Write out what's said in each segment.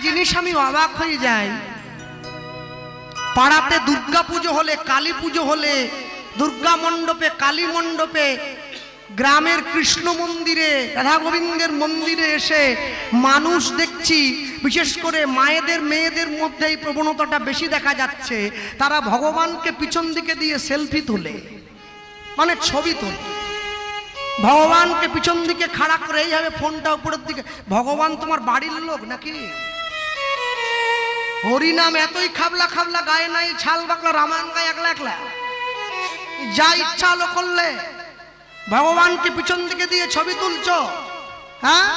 জিনিস আমি অবাক হয়ে যাই, পাড়াতে দুর্গা পুজো হলে, কালী পুজো হলে, দুর্গা মণ্ডপে, কালী মণ্ডপে, গ্রামের কৃষ্ণ মন্দিরে, রাধা গোবিন্দের মন্দিরে এসে মানুষ দেখছি, বিশেষ করে মায়েদের মেয়েদের মধ্যে এই প্রবণতাটা বেশি দেখা যাচ্ছে, তারা ভগবানকে পিছন দিকে দিয়ে সেলফি তোলে, মানে ছবি তোলে। ভগবানকে পিছন দিকে খাড়া করে এইভাবে ফোনটা উপরের দিকে। ভগবান তোমার বাড়ির লোক নাকি? হরিনাম এতই খাবলা খাবলা গায়ে নাই, ছাল বাকলা রামায়ণ গায়ে একলা একলা, যা ইচ্ছা হলো করলে। ভগবানকে পিছন দিকে দিয়ে ছবি তুলছো। হ্যাঁ,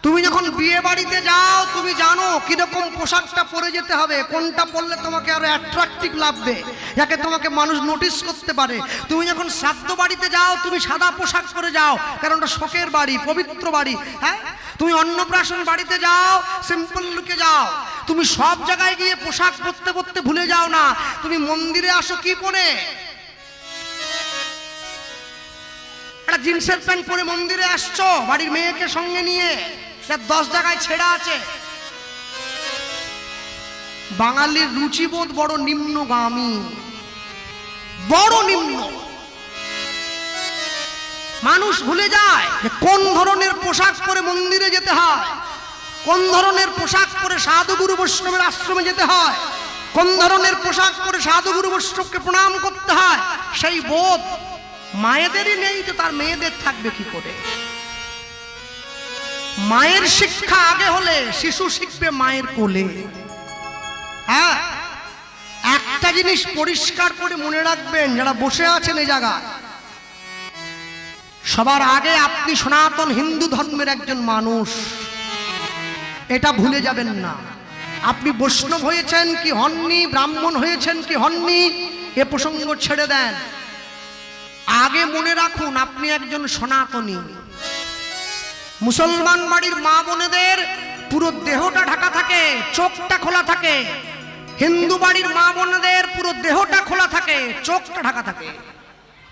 তুমি যখন বিয়ে বাড়িতে যাও তুমি জানো কিরকম পোশাকটা পরে যেতে হবে, কোনটা পরলে তোমাকে আরো অ্যাট্রাকটিভ লাগবে, যাকে তোমাকে মানুষ নোটিস করতে পারে। তুমি যখন শ্রাদ্ধ বাড়িতে যাও তুমি সাদা পোশাক পরে যাও, কারণ ওটা শোকের বাড়ি, পবিত্র বাড়ি। হ্যাঁ, তুমি অন্নপ্রাশন বাড়িতে যাও সিম্পল লুকে যাও। তুমি সব জায়গায় গিয়ে পোশাক পরতে পরতে ভুলে যাও না, তুমি মন্দিরে আসো কি পরে? একটা জিন্সের প্যান্ট পরে মন্দিরে আসছো বাড়ির মেয়েকে সঙ্গে নিয়ে, 10 জায়গায় ছেঁড়া আছে। বাঙালির রুচিবোধ বড় নিম্নগামী, বড় নিম্ন। মানুষ ভুলে যায় যে কোন ধরনের পোশাক পরে মন্দিরে যেতে হয়, কোন ধরনের পোশাক পরে সাধুগুরু বৈষ্ণবের আশ্রমে যেতে হয়, কোন ধরনের পোশাক পরে সাধুগুরু বৈষ্ণবকে প্রণাম করতে হয়। সেই বোধ মায়েদেরই নেই, তো তার মেয়েদের থাকবে কি করে? মায়ের শিক্ষা আগে হলে শিশু শিখবে মায়ের কোলে। হ্যাঁ, একটা জিনিস পরিষ্কার করে মনে রাখবেন যারা বসে আছেন এই জায়গায়, সবার আগে আপনি সনাতন হিন্দু ধর্মের একজন মানুষ, এটা ভুলে যাবেন না। আপনি বৈষ্ণব হয়েছেন কি হননি, ব্রাহ্মণ হয়েছেন কি হননি, এ প্রসঙ্গ ছেড়ে দেন। আগে মনে রাখুন আপনি একজন সনাতনী। মুসলমান বাড়ির মা বোনেদের পুরো দেহটা ঢাকা থাকে, চোখটা খোলা থাকে। হিন্দু বাড়ির মা বোনেদের পুরো দেহটা খোলা থাকে, চোখটা ঢাকা থাকে।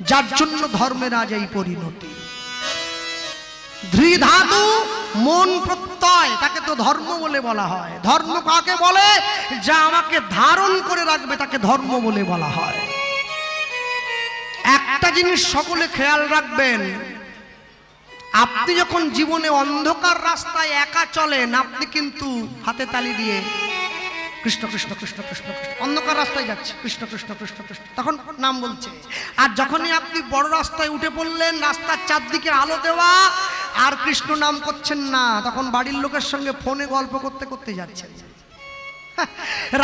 যার জন্য ধর্মের আজ এই পরিণতি। ধৃধাতু মন প্রত্যয়, তাকে তো ধর্ম বলে বলা হয়। ধর্ম কাকে বলে? যা আমাকে ধারণ করে রাখবে তাকে ধর্ম বলে বলা হয়। একটা জিনিস সকলে খেয়াল রাখবেন, আপনি যখন জীবনে অন্ধকার রাস্তায় একা চলেন, আপনি কিন্তু হাতে তালি দিয়ে কৃষ্ণ কৃষ্ণ কৃষ্ণ কৃষ্ণ কৃষ্ণ, অন্ধকার রাস্তায় যাচ্ছে কৃষ্ণ কৃষ্ণ কৃষ্ণ কৃষ্ণ, তখন নাম বলছে। আর যখনই আপনি বড় রাস্তায় উঠে পড়লেন, রাস্তার চারদিকে আলো দেওয়া, আর কৃষ্ণ নাম করছেন না, তখন বাড়ির লোকের সঙ্গে ফোনে গল্প করতে করতে যাচ্ছেন।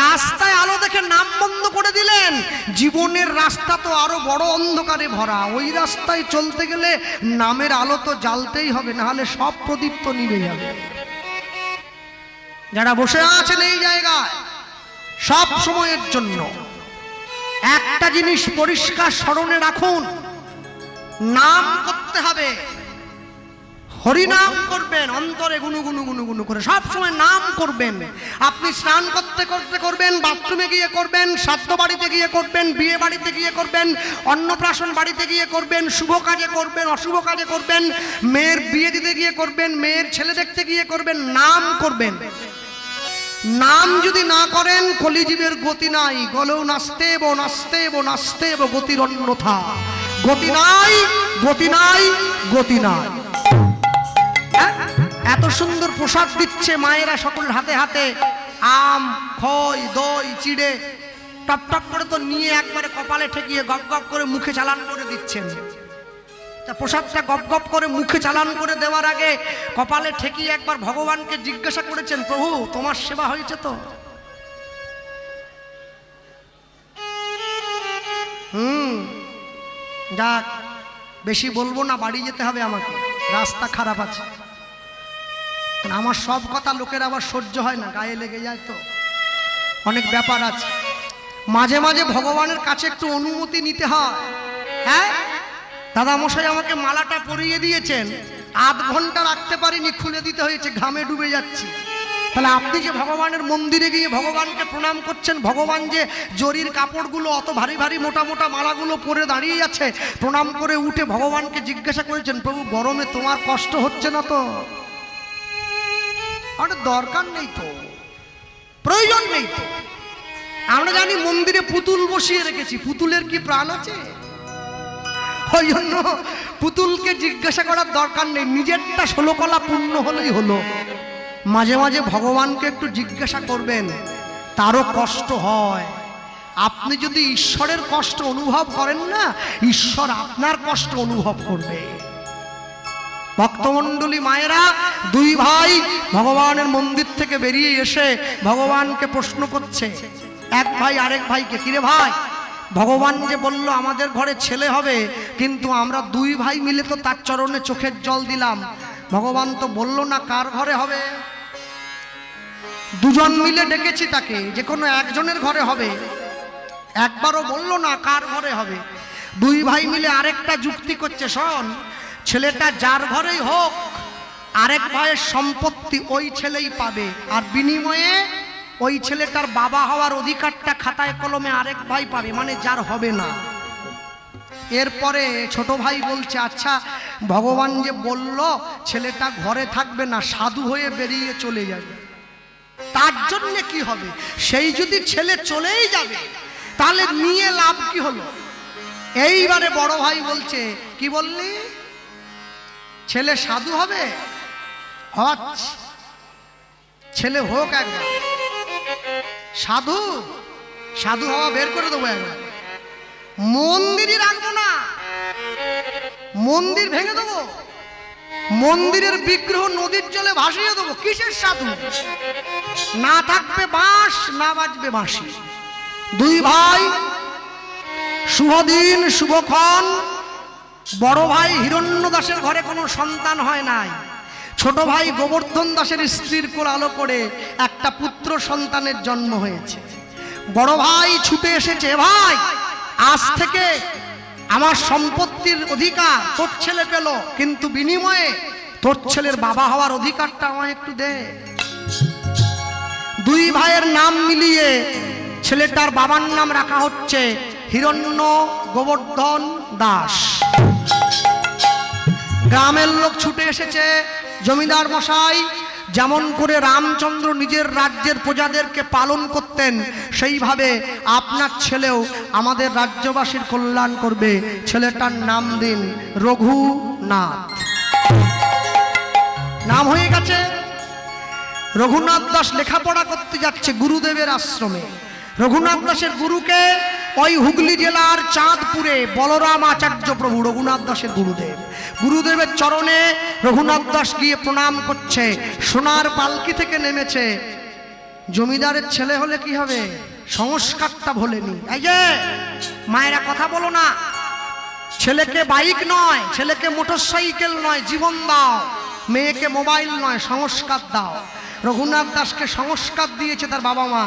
রাস্তায় আলো দেখে নাম বন্ধ করে দিলেন। জীবনের রাস্তা তো আরো বড় অন্ধকারে ভরা, ওই রাস্তায় চলতে গেলে নামের আলো তো জ্বালতেই হবে, না হলে সব প্রদীপ তো নিভে যাবে। যারা বসে আছেন এই জায়গায়, সব সময়ের জন্য একটা জিনিস পরিষ্কার স্মরণে রাখুন, নাম করতে হবে। হরিনাম করবেন, অন্তরে গুনু গুনু গুনু গুনু করে সব সময় নাম করবেন। আপনি স্নান করতে করতে করবেন, বাথরুমে গিয়ে করবেন, শ্রাদ্ধ বাড়িতে গিয়ে করবেন, বিয়ে বাড়িতে গিয়ে করবেন, অন্নপ্রাশন বাড়িতে গিয়ে করবেন, শুভ কাজে করবেন, অশুভ কাজে করবেন, মেয়ের বিয়ে দিতে গিয়ে করবেন, মেয়ের ছেলে দেখতে গিয়ে করবেন, নাম করবেন। নাম যদি না করেন কলিজীবের গতি নাই। গলেও নাচতে বো নাচতে বো নাচতে বো, গতির অন্যথা। গতি নাই, গতি নাই, গতি নাই। এত সুন্দর প্রসাদ দিচ্ছে মায়েরা সকল হাতে হাতে, আম, খই, দই, চিড়ে, টপ টপ করে তো নিয়ে একবারে কপালে ঠেকিয়ে গপ গপ করে মুখে চালান করে দিচ্ছেন। তা প্রসাদটা গপ গপ করে মুখে চালান করে দেওয়ার আগে কপালে ঠেকিয়ে একবার ভগবানকে জিজ্ঞাসা করেছেন, প্রভু তোমার সেবা হয়েছে তো? যাক, বেশি বলবো না, বাড়ি যেতে হবে আমাকে, রাস্তা খারাপ আছে। আমার সব কথা লোকের আবার সহ্য হয় না, গায়ে লেগে যায়, তো অনেক ব্যাপার আছে। মাঝে মাঝে ভগবানের কাছে একটু অনুমতি নিতে হয়। হ্যাঁ, দাদা মশাই আমাকে মালাটা পরিয়ে দিয়েছেন, আধ ঘন্টা রাখতে পারিনি, খুলে দিতে হয়েছে, ঘামে ডুবে যাচ্ছি। তাহলে আপনি যে ভগবানের মন্দিরে গিয়ে ভগবানকে প্রণাম করছেন, ভগবান যে জরির কাপড়গুলো অত ভারী ভারী মোটা মোটা মালাগুলো পরে দাঁড়িয়ে আছে, প্রণাম করে উঠে ভগবানকে জিজ্ঞাসা করেছেন, প্রভু গরমে তোমার কষ্ট হচ্ছে না তো? আরে দরকার নেই তো, প্রয়োজন নেই তো। আমরা জানি মন্দিরে পুতুল বসিয়ে রেখেছি, পুতুলের কি প্রাণ আছে? ওই জন্য পুতুলকে জিজ্ঞাসা করার দরকার নেই, নিজেরটা 16 কলা পূর্ণ হলেই হলো। মাঝে মাঝে ভগবানকে একটু জিজ্ঞাসা করবেন, তারও কষ্ট হয়। আপনি যদি ঈশ্বরের কষ্ট অনুভব করেন না, ঈশ্বর আপনার কষ্ট অনুভব করবে। ভক্তমণ্ডলী মায়েরা, দুই ভাই ভগবানের মন্দির থেকে বেরিয়ে এসে ভগবানকে প্রশ্ন করছে। এক ভাই আরেক ভাইকে, কিরে ভাই, ভগবান যে বলল আমাদের ঘরে ছেলে হবে, কিন্তু আমরা দুই ভাই মিলে তো তার চরণে চোখের জল দিলাম, ভগবান তো বলল না কার ঘরে হবে। দুজন মিলে ডেকেছি তাকে, যে কোনো একজনের ঘরে হবে, একবারও বলল না কার ঘরে হবে। দুই ভাই মিলে আরেকটা যুক্তি করছে, শোন, ছেলেটা যার ঘরেই হোক, আরেক ভাইয়ের সম্পত্তি ওই ছেলেই পাবে, আর বিনিময়ে ওই ছেলেটার বাবা হওয়ার অধিকারটা খাতায় কলমে আরেক ভাই পাবে, মানে যার হবে না। এরপরে ছোট ভাই বলছে, আচ্ছা ভগবান যে বলল ছেলেটা ঘরে থাকবে না, সাধু হয়ে বেরিয়ে চলে যাবে, তার জন্য কি হবে? সেই যদি ছেলে চলেই যাবে তাহলে নিয়ে লাভ কি হলো? এইবারে বড় ভাই বলছে, কি বললি, ছেলে সাধু হবে? ছেলে হোক একবার, সাধু সাধু হওয়া বের করে দেবো একবার, মন্দিরই রাখবো না, মন্দির ভেঙে দেবো, মন্দিরের বিগ্রহ নদীর জলে ভাসিয়ে দেবো। কিসের সাধু? না থাকবে বাঁশ, না বাজবে বাঁশি। দুই ভাই, শুভ দিন শুভক্ষণ। বড় ভাই হিরণ্য দাসের ঘরে কোনো সন্তান হয় নাই, ছোট ভাই গোবর্ধন দাসের স্ত্রীর কোল আলো করে একটা পুত্র সন্তানের জন্ম হয়েছে। বড় ভাই ছুটে এসেছে, ভাই আজ থেকে আমার সম্পত্তির অধিকার তোর ছেলে পেল, কিন্তু বিনিময়ে তোর ছেলের বাবা হওয়ার অধিকারটা আমায় একটু দে। দুই ভাইয়ের নাম মিলিয়ে ছেলেটার বাবার নাম রাখা হচ্ছে হিরণ্য গোবর্ধন দাস। গ্রামের লোক ছুটে এসেছে, জমিদার মশাই যেমন করে রামচন্দ্র নিজের রাজ্যের প্রজাদেরকে পালন করতেন, সেইভাবে আপনার ছেলেও আমাদের রাজ্যবাসীর কল্যাণ করবে, ছেলেটার নাম দিন রঘুনাথ। নাম হয়ে গেছে। রঘুনাথ দাস লেখাপড়া করতে যাচ্ছে গুরুদেবের আশ্রমে। রঘুনাথ দাসের গুরুকে ওই হুগলি জেলার চাঁদপুরে বলরাম আচার্য প্রভু রঘুনাথ দাসের গুরুদেব। গুরুদেবের চরণে রঘুনাথ দাস গিয়ে প্রণাম করছে, সোনার পালকি থেকে নেমেছে। জমিদারের ছেলে হলে কি হবে, সংস্কারটা ভোলেনি। এই যে মায়েরা কথা বলো না, ছেলেকে বাইক নয়, ছেলেকে মোটরসাইকেল নয়, জীবন দাও, মেয়েকে মোবাইল নয়, সংস্কার দাও। রঘুনাথ দাসকে সংস্কার দিয়েছে তার বাবা মা।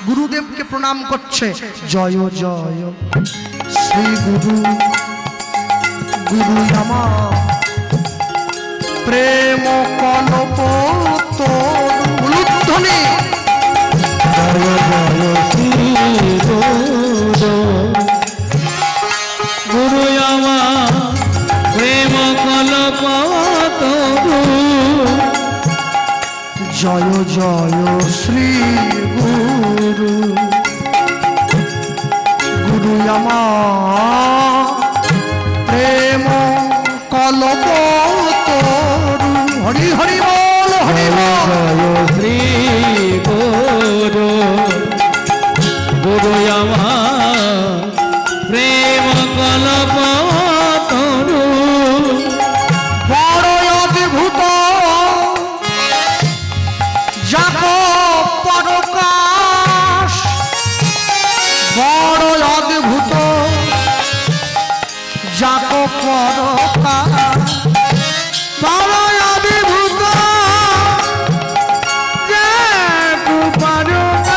গুরুদেবকে প্রণাম করছে, জয় জয় শ্রী গুরু, গুরু আমার প্রেম কল্প তোরধ্বনি, জয় জয় শ্রী গুরু, গুরু আমার প্রেম কল্প তোরু, জয় জয় শ্রী গুরু, গুরু আমার প্রেম কল্প তোরু। হরি হরি বল, হরি বল। জয় শ্রী গুরু, গুরু আমার প্রেম কল্প তোরু, বড় অদ্ভুত যাক পরকাশ, বড় অদ্ভুত যাক পরকাশ, বড় অদ্ভুত যাক পরকাশ,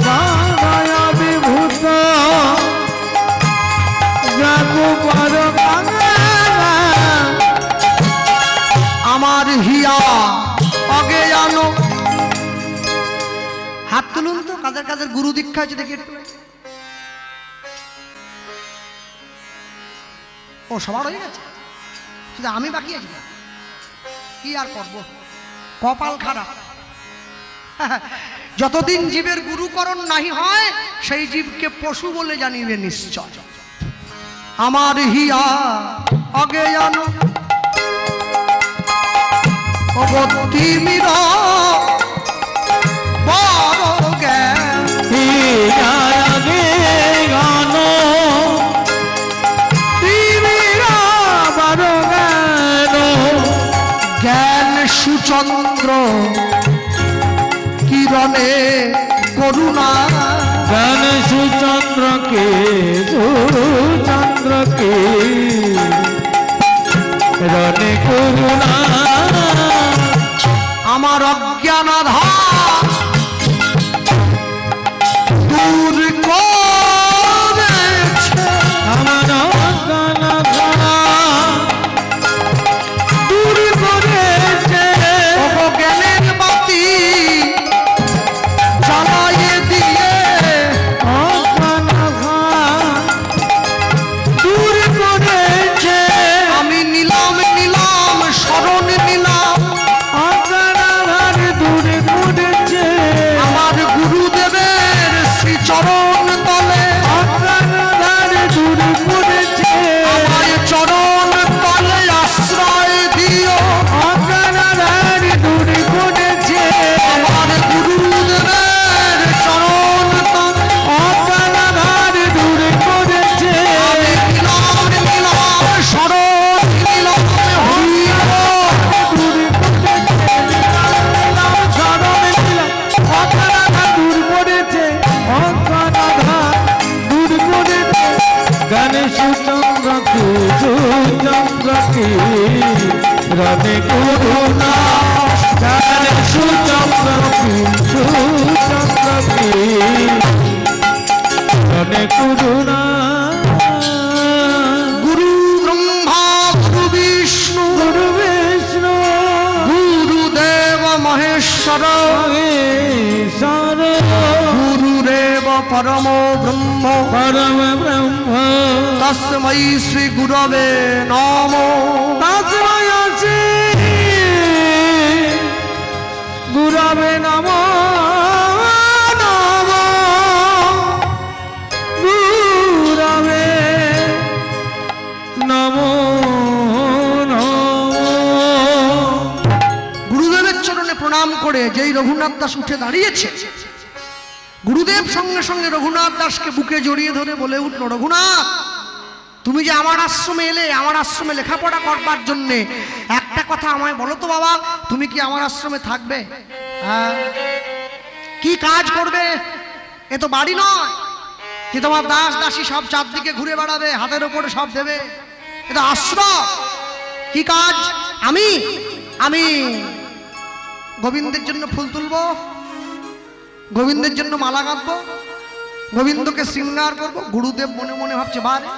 বড় অদ্ভুত যাক পরকাশ। আমার হিয়া অজ্ঞান। হাত তুলুন তো, কাদের কাদের গুরু দীক্ষা হয়েছে দেখি একটু। ও সবার হয়ে গেছে, শুধু আমি বাকি আছি। কি আর করব, কপাল খারাপ। যতদিন জীবের গুরুকরণ নাহি হয় সেই জীবকে পশু বলে জানিবে নিশ্চয়। আমার হিয়া অজ্ঞান অগতি মির বড় জ্ঞান, হিয়াগে গান তিমিরা বড় জ্ঞান, জ্ঞান সুচন্দ্র কিরণে করুণা, জ্ঞান সুচন্দ্রকে সুচন্দ্রকে রণে করুণা, আমার অজ্ঞান আধার দূর করেছে, আমার অজ্ঞান দূর করেছে, জ্ঞানের বাতি জ্বালাইয়ে দিয়ে অজ্ঞান দূর করেছে, আমি নিলাম নিলাম শরণ নিলাম, অজ্ঞান দূর করেছে, আমার গুরুদেবের শ্রীচরণ তলে অজ্ঞান দূর করেছে, আমায় চরণ তলে আশ্রয় দিও, অজ্ঞান দূর করেছে, আমার গুরুদেবের চরণ তলে অজ্ঞান দূর করেছে, আমি নিলাম নিলাম শরণ নিলাম হইল, দূর করেছে, শরণ নিলাম, অজ্ঞান দূর করেছে, অজ্ঞান দূর করেছে, গণেশ চন্দ্রকে সুচন্দ্রকে রণে করুণা, গণেশ চন্দ্রকে সুচন্দ্রকে রণে করুণা, গুরু ব্রহ্মা গুরু বিষ্ণু গুরু বিষ্ণু গুরুদেব মহেশ্বর মহেশ্বর গুরুদেব পরম ব্রহ্ম পরম ব্রহ্ম তস্मै শ্রী গুরবে নমো, তস্मै শ্রী গুরবে নমঃ নমঃ গুরবে নমো নমঃ। গুরুদেবের চরণে প্রণাম করে যেই রঘুনাথ দাস উঠে দাঁড়িয়েছে, গুরুদেব সঙ্গে সঙ্গে রঘুনাথ দাসকে বুকে জড়িয়ে ধরে বলে উঠল, রঘুনাথ তুমি যে আমার আশ্রমে এলে, আমার আশ্রমে লেখাপড়া করবার জন্যে, একটা কথা আমায় বলো তো বাবা, তুমি কি আমার আশ্রমে থাকবে? হ্যাঁ। কি কাজ করবে? এ তো বাড়ি নয় কি তোমার দাস দাসী সব চারদিকে ঘুরে বেড়াবে, হাতের ওপরে সব দেবে, এটা আশ্রম। কি কাজ? আমি আমি গোবিন্দের জন্য ফুল তুলবো, গোবিন্দের জন্য মালা গাঁথবো, গোবিন্দকে শৃঙ্গার করবো। গুরুদেব মনে মনে ভাবছে, বারে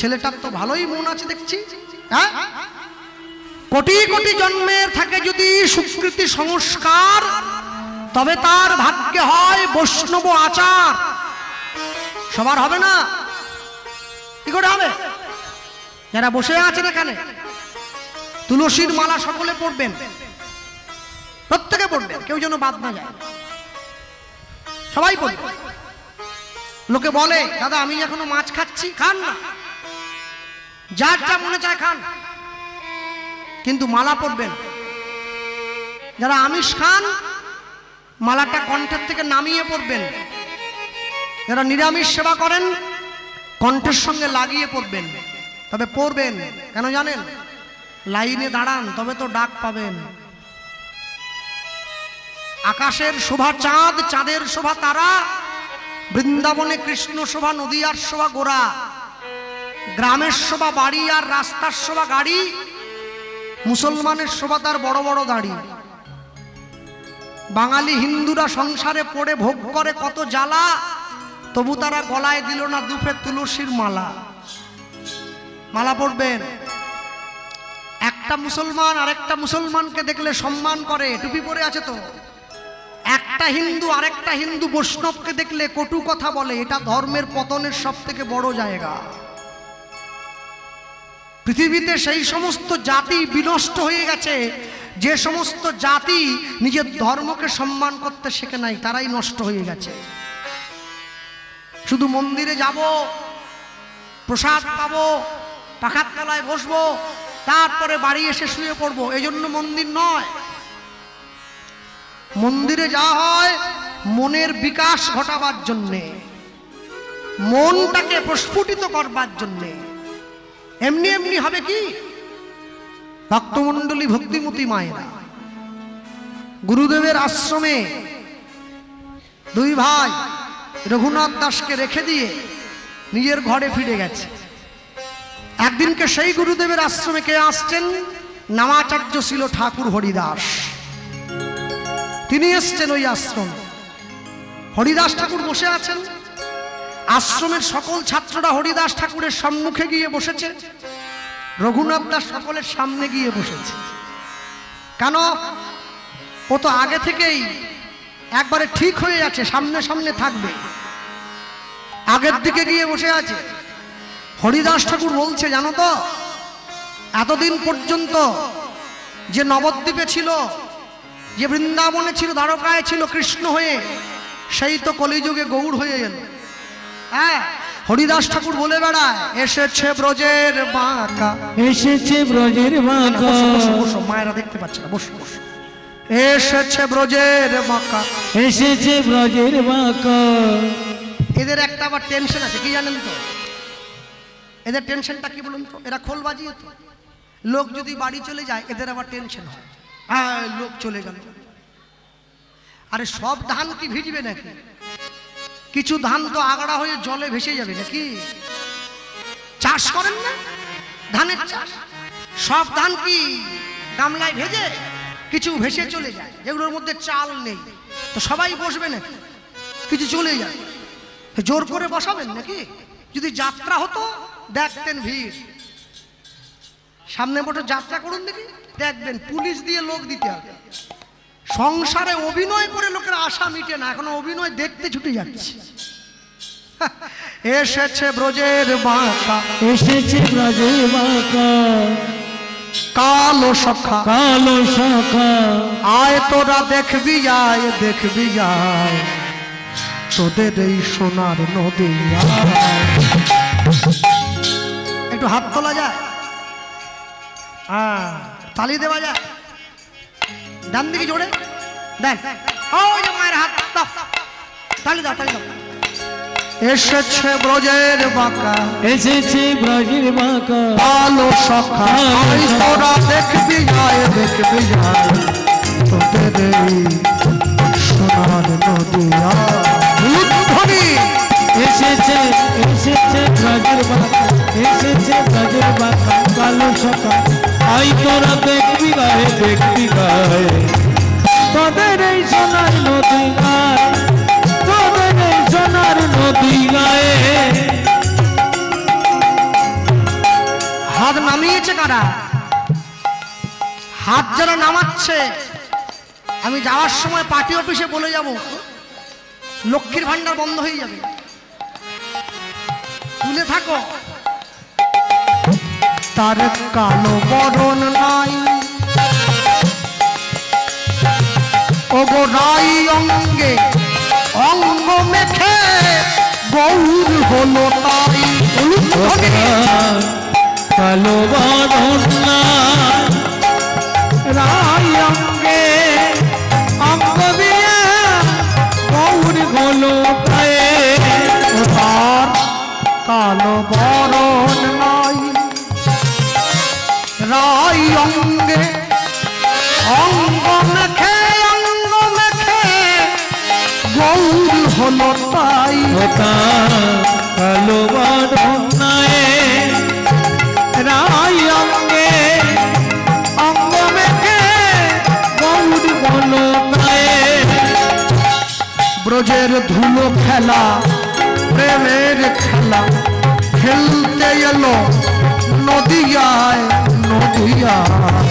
ছেলেটার তো ভালোই মন আছে দেখছি। হ্যাঁ, কোটি কোটি জন্মের থাকে যদি সুকৃতি সংস্কার, তবে তার ভাগ্যে হয় বৈষ্ণব আচার। সবার হবে না, কি করে হবে? যারা বসে আছেন এখানে, তুলসীর মালা সকলে পড়বেন, প্রত্যেকে পড়বেন, কেউ যেন বাদ না যায়, সবাই পড়বেন। লোকে বলে, দাদা আমি এখনো মাছ খাচ্ছি, খান না, যার যা মনে চায় খান, কিন্তু মালা পড়বেন। যারা আমিষ খান, মালাটা কণ্ঠের থেকে নামিয়ে পড়বেন। যারা নিরামিষ সেবা করেন, কণ্ঠের সঙ্গে লাগিয়ে পড়বেন। তবে পড়বেন কেন জানেন? লাইনে দাঁড়ান, তবে তো ডাক পাবেন। আকাশের শোভা চাঁদ, চাঁদের শোভা তারা, বৃন্দাবনে কৃষ্ণ শোভা, নদীয়ার শোভা গোরা, গ্রামের শোভা বাড়ি আর রাস্তার শোভা গাড়ি, মুসলমানের শোভা তার বড় বড় দাড়ি। বাঙালি হিন্দুরা সংসারে পড়ে ভোগ করে কত জ্বালা, তবু তারা গলায় দিল না দুপে তুলসীর মালা। মালা পড়বেন। একটা মুসলমান আরেকটা মুসলমানকে দেখলে সম্মান করে, টুপি পরে আছে তো। একটা হিন্দু আরেকটা হিন্দু বৈষ্ণবকে দেখলে কটু কথা বলে, এটা ধর্মের পতনের সব থেকে বড় জায়গা। পৃথিবীতে সেই সমস্ত জাতি বিনষ্ট হয়ে গেছে, যে সমস্ত জাতি নিজের ধর্মকে সম্মান করতে শেখে নাই তারাই নষ্ট হয়ে গেছে। শুধু মন্দিরে যাব, প্রসাদ পাবো, পাখার তলায় বসবো, তারপরে বাড়ি এসে শুয়ে পড়বো, এই জন্য মন্দির নয়। মন্দিরে যাওয়া হয় মনের বিকাশ ঘটাবার জন্যে, মনটাকে প্রস্ফুটিত করবার জন্যে। এমনি এমনি হবে কি? ভক্তমণ্ডলী, ভক্তিমতী মায়েরা গুরুদেবের আশ্রমে দুই ভাই রঘুনাথ দাসকে রেখে দিয়ে নিজের ঘরে ফিরে গেছে। একদিনকে সেই গুরুদেবের আশ্রমে কে আসছেন? নামাচার্য ছিল ঠাকুর হরিদাস। তিনি এসছেন ওই আশ্রমে। হরিদাস ঠাকুর বসে আছেন। আশ্রমের সকল ছাত্ররা হরিদাস ঠাকুরের সম্মুখে গিয়ে বসেছে, রঘুনাথ দাস সকলের সামনে গিয়ে বসেছে। কেন? ও তো আগে থেকেই একবারে ঠিক হয়ে আছে, সামনে সামনে থাকবে, আগের দিকে গিয়ে বসে আছে। হরিদাস ঠাকুর বলছে, জানো তো, এতদিন পর্যন্ত যে নবদ্বীপে ছিল, যে বৃন্দাবনে ছিল, দ্বারকায় ছিল কৃষ্ণ হয়ে, সেই তো কলিযুগে গৌর হয়ে গেল। হ্যাঁ, হরিদাস ঠাকুর বলে বেড়ায়, এসেছে ব্রজের বাঁকা, এসেছে ব্রজের বাঁকা। বসো, মায়েরা দেখতে পাচ্ছে না, বসো বসো। এসেছে ব্রজের বাঁকা, এসেছে ব্রজের বাঁকা। এদের একটা আবার টেনশন আছে, কি জানেন তো? এদের টেনশনটা কি বলুন তো? এরা খোল বাজিয়ে তো, লোক যদি বাড়ি চলে যায় এদের আবার টেনশন হয়, হ্যাঁ লোক চলে গেল। আরে সব ধান কি ভিজবে নাকি? কিছু ধান তো আগড়া হয়ে জলে ভেসে যাবে নাকি? চাষ করেন না, ধানের চাষ, সব ধান কি গামলায় ভেজে? কিছু ভেসে চলে যায়, যেগুলোর মধ্যে চাল নেই, তো সবাই বসবে নাকি? কিছু চলে যায়, জোর করে বসাবেন নাকি? যদি যাত্রা হতো দেখতেন ভিড়, সামনে বসে যাত্রা করুন দেখি, দেখবেন পুলিশ দিয়ে লোক দিতে হবে। সংসারে অভিনয় করে লোকের আশা মিটে না, এখন অভিনয় দেখতে ছুটে যাচ্ছে। এসেছে ব্রজের বাঁকা, এসেছে ব্রজের বাঁকা, কালো সখা, কালো শাখা। আয় তোরা দেখবি যায়, দেখবি যায় তোদের এই সোনার নদী। একটু হাত তোলা যায়, তালি দেওয়া যায়, ডান দিকে জোরে দেন, ওই যে মায়ের হাত দাও, তালি দাও, তালি দাও। এসেছে ব্রজের বাঁকা, এসেছে ব্রজের বাঁকা, কালো সখা, আয় তোরা দেখবি যায়, দেখবি যায় তোদের এই সোনার নদিয়া। এসেছে, এসেছে ব্রজের বাঁকা, এসেছে ব্রজের বাঁকা, কালো শাখা। আই তোরা দেখবি গায়ে, দেখবি গায়ে তোদের এই সোনার নদী গায়ে, তোদের এই সোনার নদী গায়ে। হাত নামিয়েছে কারা? হাত যারা নামাচ্ছে, আমি যাওয়ার সময় পার্টি অফিসে বলে যাব, লক্ষ্মীর ভান্ডার বন্ধ হয়ে যাবে, তুলে থাকো। তার কালো বরণ নাই, ওগো রাই অঙ্গে অঙ্গ মেখে গৌর হলো তাই। কালো বরণ নাই, রাই অঙ্গে অঙ্গ দিয়ে গৌর হলো তাই। তার কালো বরণ নাই, রাই অঙ্গে অঙ্গ মেখে, অঙ্গ মেখে গৌর হলো তাই। কালো বরণ নাই, রাই অঙ্গে অঙ্গ মেখে গৌর হলো তাই। ব্রজের ধুলো খেলা, প্রেমের খেলা খেলতে এলো নদিয়ায়, নদিয়ায়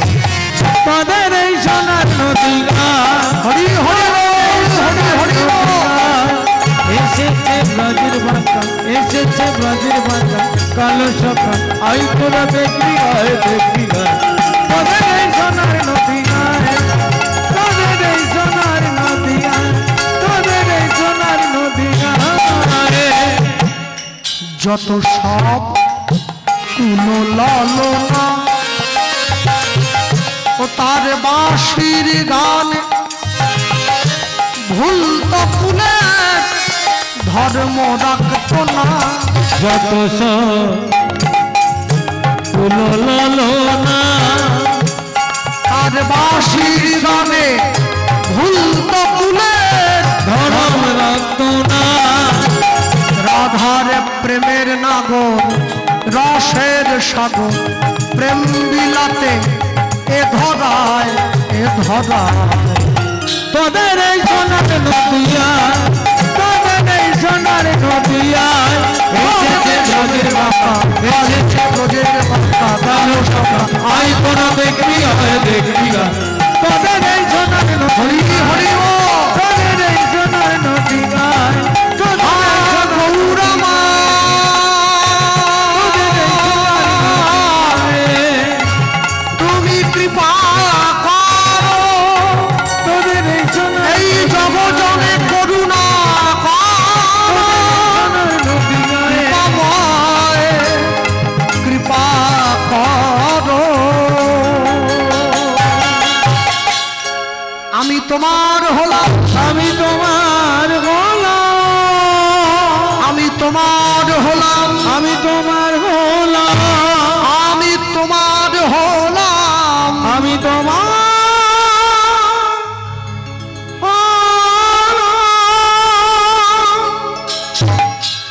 তাদের এই সোনার নদী গায়। হরি হরি বল, হরি হরি বল। এসেছে ব্রজের বাঁকা, এসেছে ব্রজের বাঁকা, কালো সখা। আই তোরা দেখবি গায়ে, দেখবি গায়ে তোদের এই সোনার নদী গায়। যত সব কুললনা ও তার বাঁশির গান ভুল তো কুলে ধর্ম রাখত না। যত কুললনা তার বাঁশির গানে ভুল তো কুলে ধর্ম রাখত না। রাধার প্রেমের নাগর রসের সাগর প্রেম বিলাতে এ ধরায় তোদের এই সোনার নদিয়া, তোদের এই সোনার নদিয়া এসেছে ব্রজের বাবা, এসেছে ব্রজের বাবা কালো সকা। আই তোরা দেখবি হয় দেখবি গা তোদের এই সোনার নদী, হরি ও তোদের এই সোনার নদিয়া গৌরমা তুমি কৃপা করো তোদের এই সোনার এই জগজনে করুণা করো কৃপাময় কৃপা করো। আমি তোমার হলাম, আমি তোমার হলাম, আমি তোমার হলাম, আমি তোমার হলাম, আমি তোমার হলাম, আমি তোমার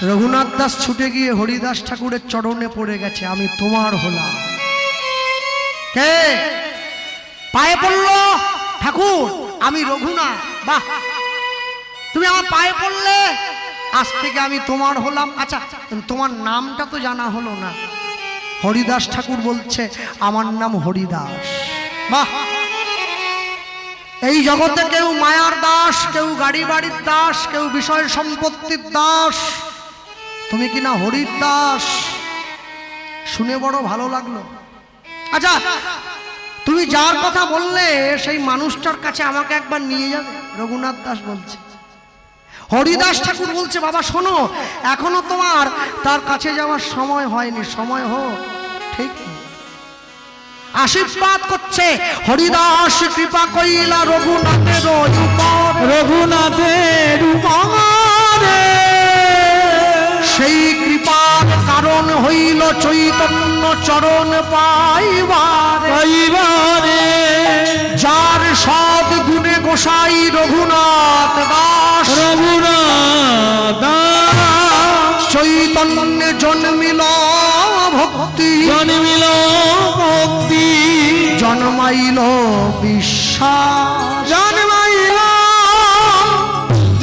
রঘুনাথ দাস ছুটে গিয়ে হরিদাস ঠাকুরের চরণে পড়ে গেছে, আমি তোমার হলাম। কে পায়ে পড়লো? ঠাকুর আমি রঘুনাথ। বাহ, তুমি আমার পায়ে পড়লে, আজ থেকে আমি তোমার হলাম। আচ্ছা তোমার নামটা তো জানা হলো না। হরিদাস ঠাকুর বলছে আমার নাম হরিদাস। বাহ, এই জগতে কেউ মায়ার দাস, কেউ গাড়ি বাড়ির দাস, কেউ বিষয় সম্পত্তির দাস, তুমি কিনা হরির দাস। শুনে বড় ভালো লাগলো। আচ্ছা তুমি যার কথা বললে সেই মানুষটার কাছে আমাকে একবার নিয়ে যাবে? রঘুনাথ দাস বলছে। হরিদাস ঠাকুর বলছে বাবা শোনো, এখনো তোমার তার কাছে যাওয়ার সময় হয়নি, সময় হোক। ঠিক আশীর্বাদ করছে হরিদাস কৃপা কইলা রঘুনাথের উপর, রঘুনাথের উপরে সেই কৃপার কারণ হইল চৈতন্য চরণ পাইবারে। পাইবারে যার সদ গুণে গোসাই রঘুনাথ দাস, রঘুনাথ চৈতন্যে জন্মিল ভক্তি, জন্মিল ভক্তি, জন্মাইল বিশ্বাস, জন্মাইল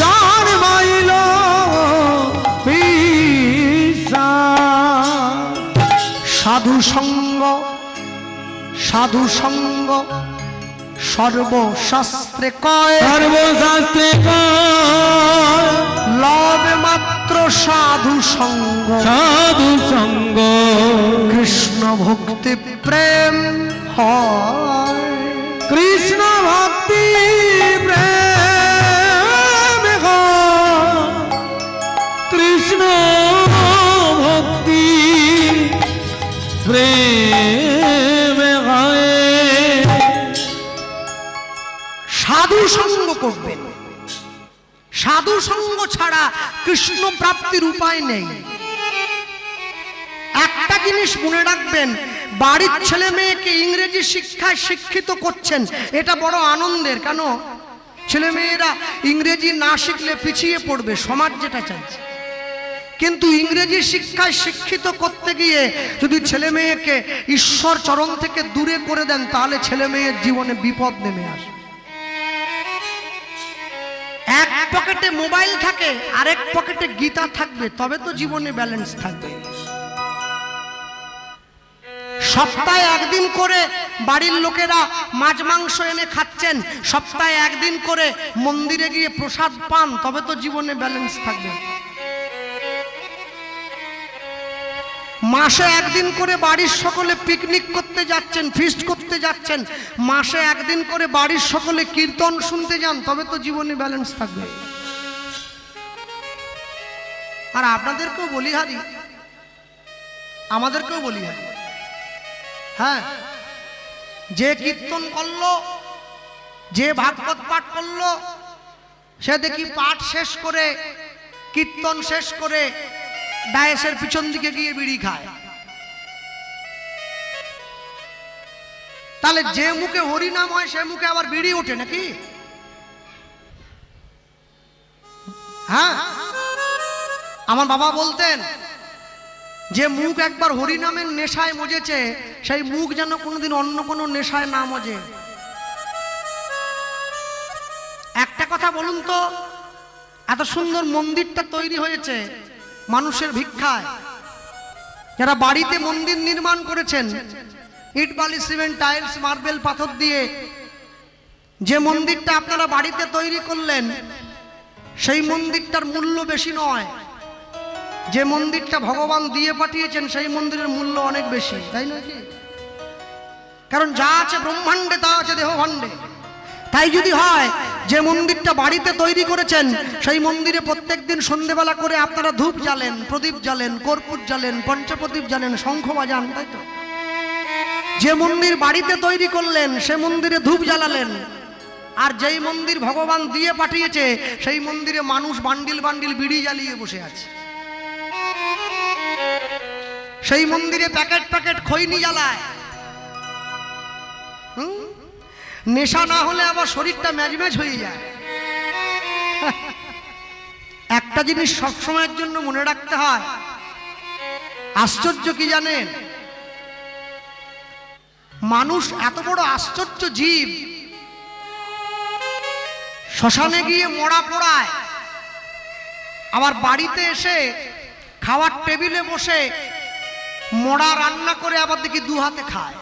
জন্মাইল বিশ্বাস। সাধু সঙ্গ, সাধু সঙ্গ সর্বশাস্ত্রে কয়, সর্বশাস্ত্রে লবে মাত্র সাধু সঙ্গ, সাধু সঙ্গ কৃষ্ণ ভক্তি প্রেম হয়, কৃষ্ণ ভক্তি প্রেম হয়, কৃষ্ণ ভক্তি প্রেম হয়। সাধু সঙ্গ করবেন। সাধু সঙ্গ ছাড়া কৃষ্ণ প্রাপ্তির উপায় নেই। একটা জিনিস মনে রাখবেন, বাড়ির ছেলে মেয়েকে ইংরেজি শিক্ষায় শিক্ষিত করছেন, এটা বড় আনন্দের। কেন? ছেলে মেয়েরা ইংরেজি না শিখলে পিছিয়ে পড়বে, সমাজ যেটা চাইছে। কিন্তু ইংরেজি শিক্ষায় শিক্ষিত করতে গিয়ে যদি ছেলে মেয়েকে ঈশ্বর চরণ থেকে দূরে করে দেন, তাহলে ছেলে মেয়ের জীবনে বিপদ নেমে আসে। এক পকেটে মোবাইল থাকে, আরেক পকেটে গীতা থাকবে, তবে তো জীবনে ব্যালেন্স থাকবে। সপ্তাহে একদিন করে বাড়ির লোকেরা মাছ মাংস এনে খাচ্ছেন, সপ্তাহে একদিন করে মন্দিরে গিয়ে প্রসাদ পান, তবে তো জীবনে ব্যালেন্স থাকবে। মাসে একদিন করে বাড়ির সকলে পিকনিক করতে যাচ্ছেন, ফিস্ট করতে যাচ্ছেন, মাসে একদিন করে বাড়ির সকলে কীর্তন শুনতে যান, তবে তো জীবনে ব্যালেন্স থাকবে। আর আপনাদেরকেও বলি হারি, আমাদেরকেও বলি হয়। হ্যাঁ, যে কীর্তন করলো, যে ভাগবত পাঠ করলো, সে দেখি পাঠ শেষ করে, কীর্তন শেষ করে ডায়েসের পিছন দিকে গিয়ে বিড়ি খায়। তাহলে যে মুখে হরিনাম হয় সে মুখে আবার বিড়ি ওঠে নাকি? হ্যাঁ, আমার বাবা বলতেন যে মুখ একবার হরিনামের নেশায় মজেছে, সেই মুখ যেন কোনোদিন অন্য কোনো নেশায় না মজে। একটা কথা বলুন তো, এত সুন্দর মন্দিরটা তৈরি হয়েছে মানুষের ভিক্ষায়। যারা বাড়িতে মন্দির নির্মাণ করেছেন, ইট বালি সিমেন্ট টাইলস মার্বেল পাথর দিয়ে, যে মন্দিরটা আপনারা বাড়িতে তৈরি করলেন, সেই মন্দিরটার মূল্য বেশি নয়। যে মন্দিরটা ভগবান দিয়ে পাঠিয়েছেন সেই মন্দিরের মূল্য অনেক বেশি, তাই নয় কি? কারণ যা আছে ব্রহ্মাণ্ডে তা আছে দেহ ভাণ্ডে। তাই যদি হয় যে মন্দিরটা বাড়িতে তৈরি করেছেন, সেই মন্দিরে প্রত্যেকদিন সন্ধ্যেবেলা করে আপনারা ধূপ জ্বালেন, প্রদীপ জ্বালেন, কর্পূর জ্বালেন, পঞ্চপ্রদীপ জ্বালেন, শঙ্খ বাজান, তাই তো? যে মন্দির বাড়িতে তৈরি করলেন সে মন্দিরে ধূপ জ্বালালেন। আর যেই মন্দির ভগবান দিয়ে পাঠিয়েছে সেই মন্দিরে মানুষ বান্ডিল বান্ডিল বিড়ি জ্বালিয়ে বসে আছে। সেই মন্দিরে প্যাকেট প্যাকেট খৈনি জ্বালায়। নেশা না হলে আবার শরীরটা ম্যাজম্যাজ হয়ে যায়। একটা জিনিস সবসময়ের জন্য মনে রাখতে হয়, আশ্চর্য কি জানেন? মানুষ এত বড় আশ্চর্য জীব, শ্মশানে গিয়ে মরা পোড়ায়, আবার বাড়িতে এসে খাওয়ার টেবিলে বসে মরা রান্না করে আবার দেখি দু হাতে খায়।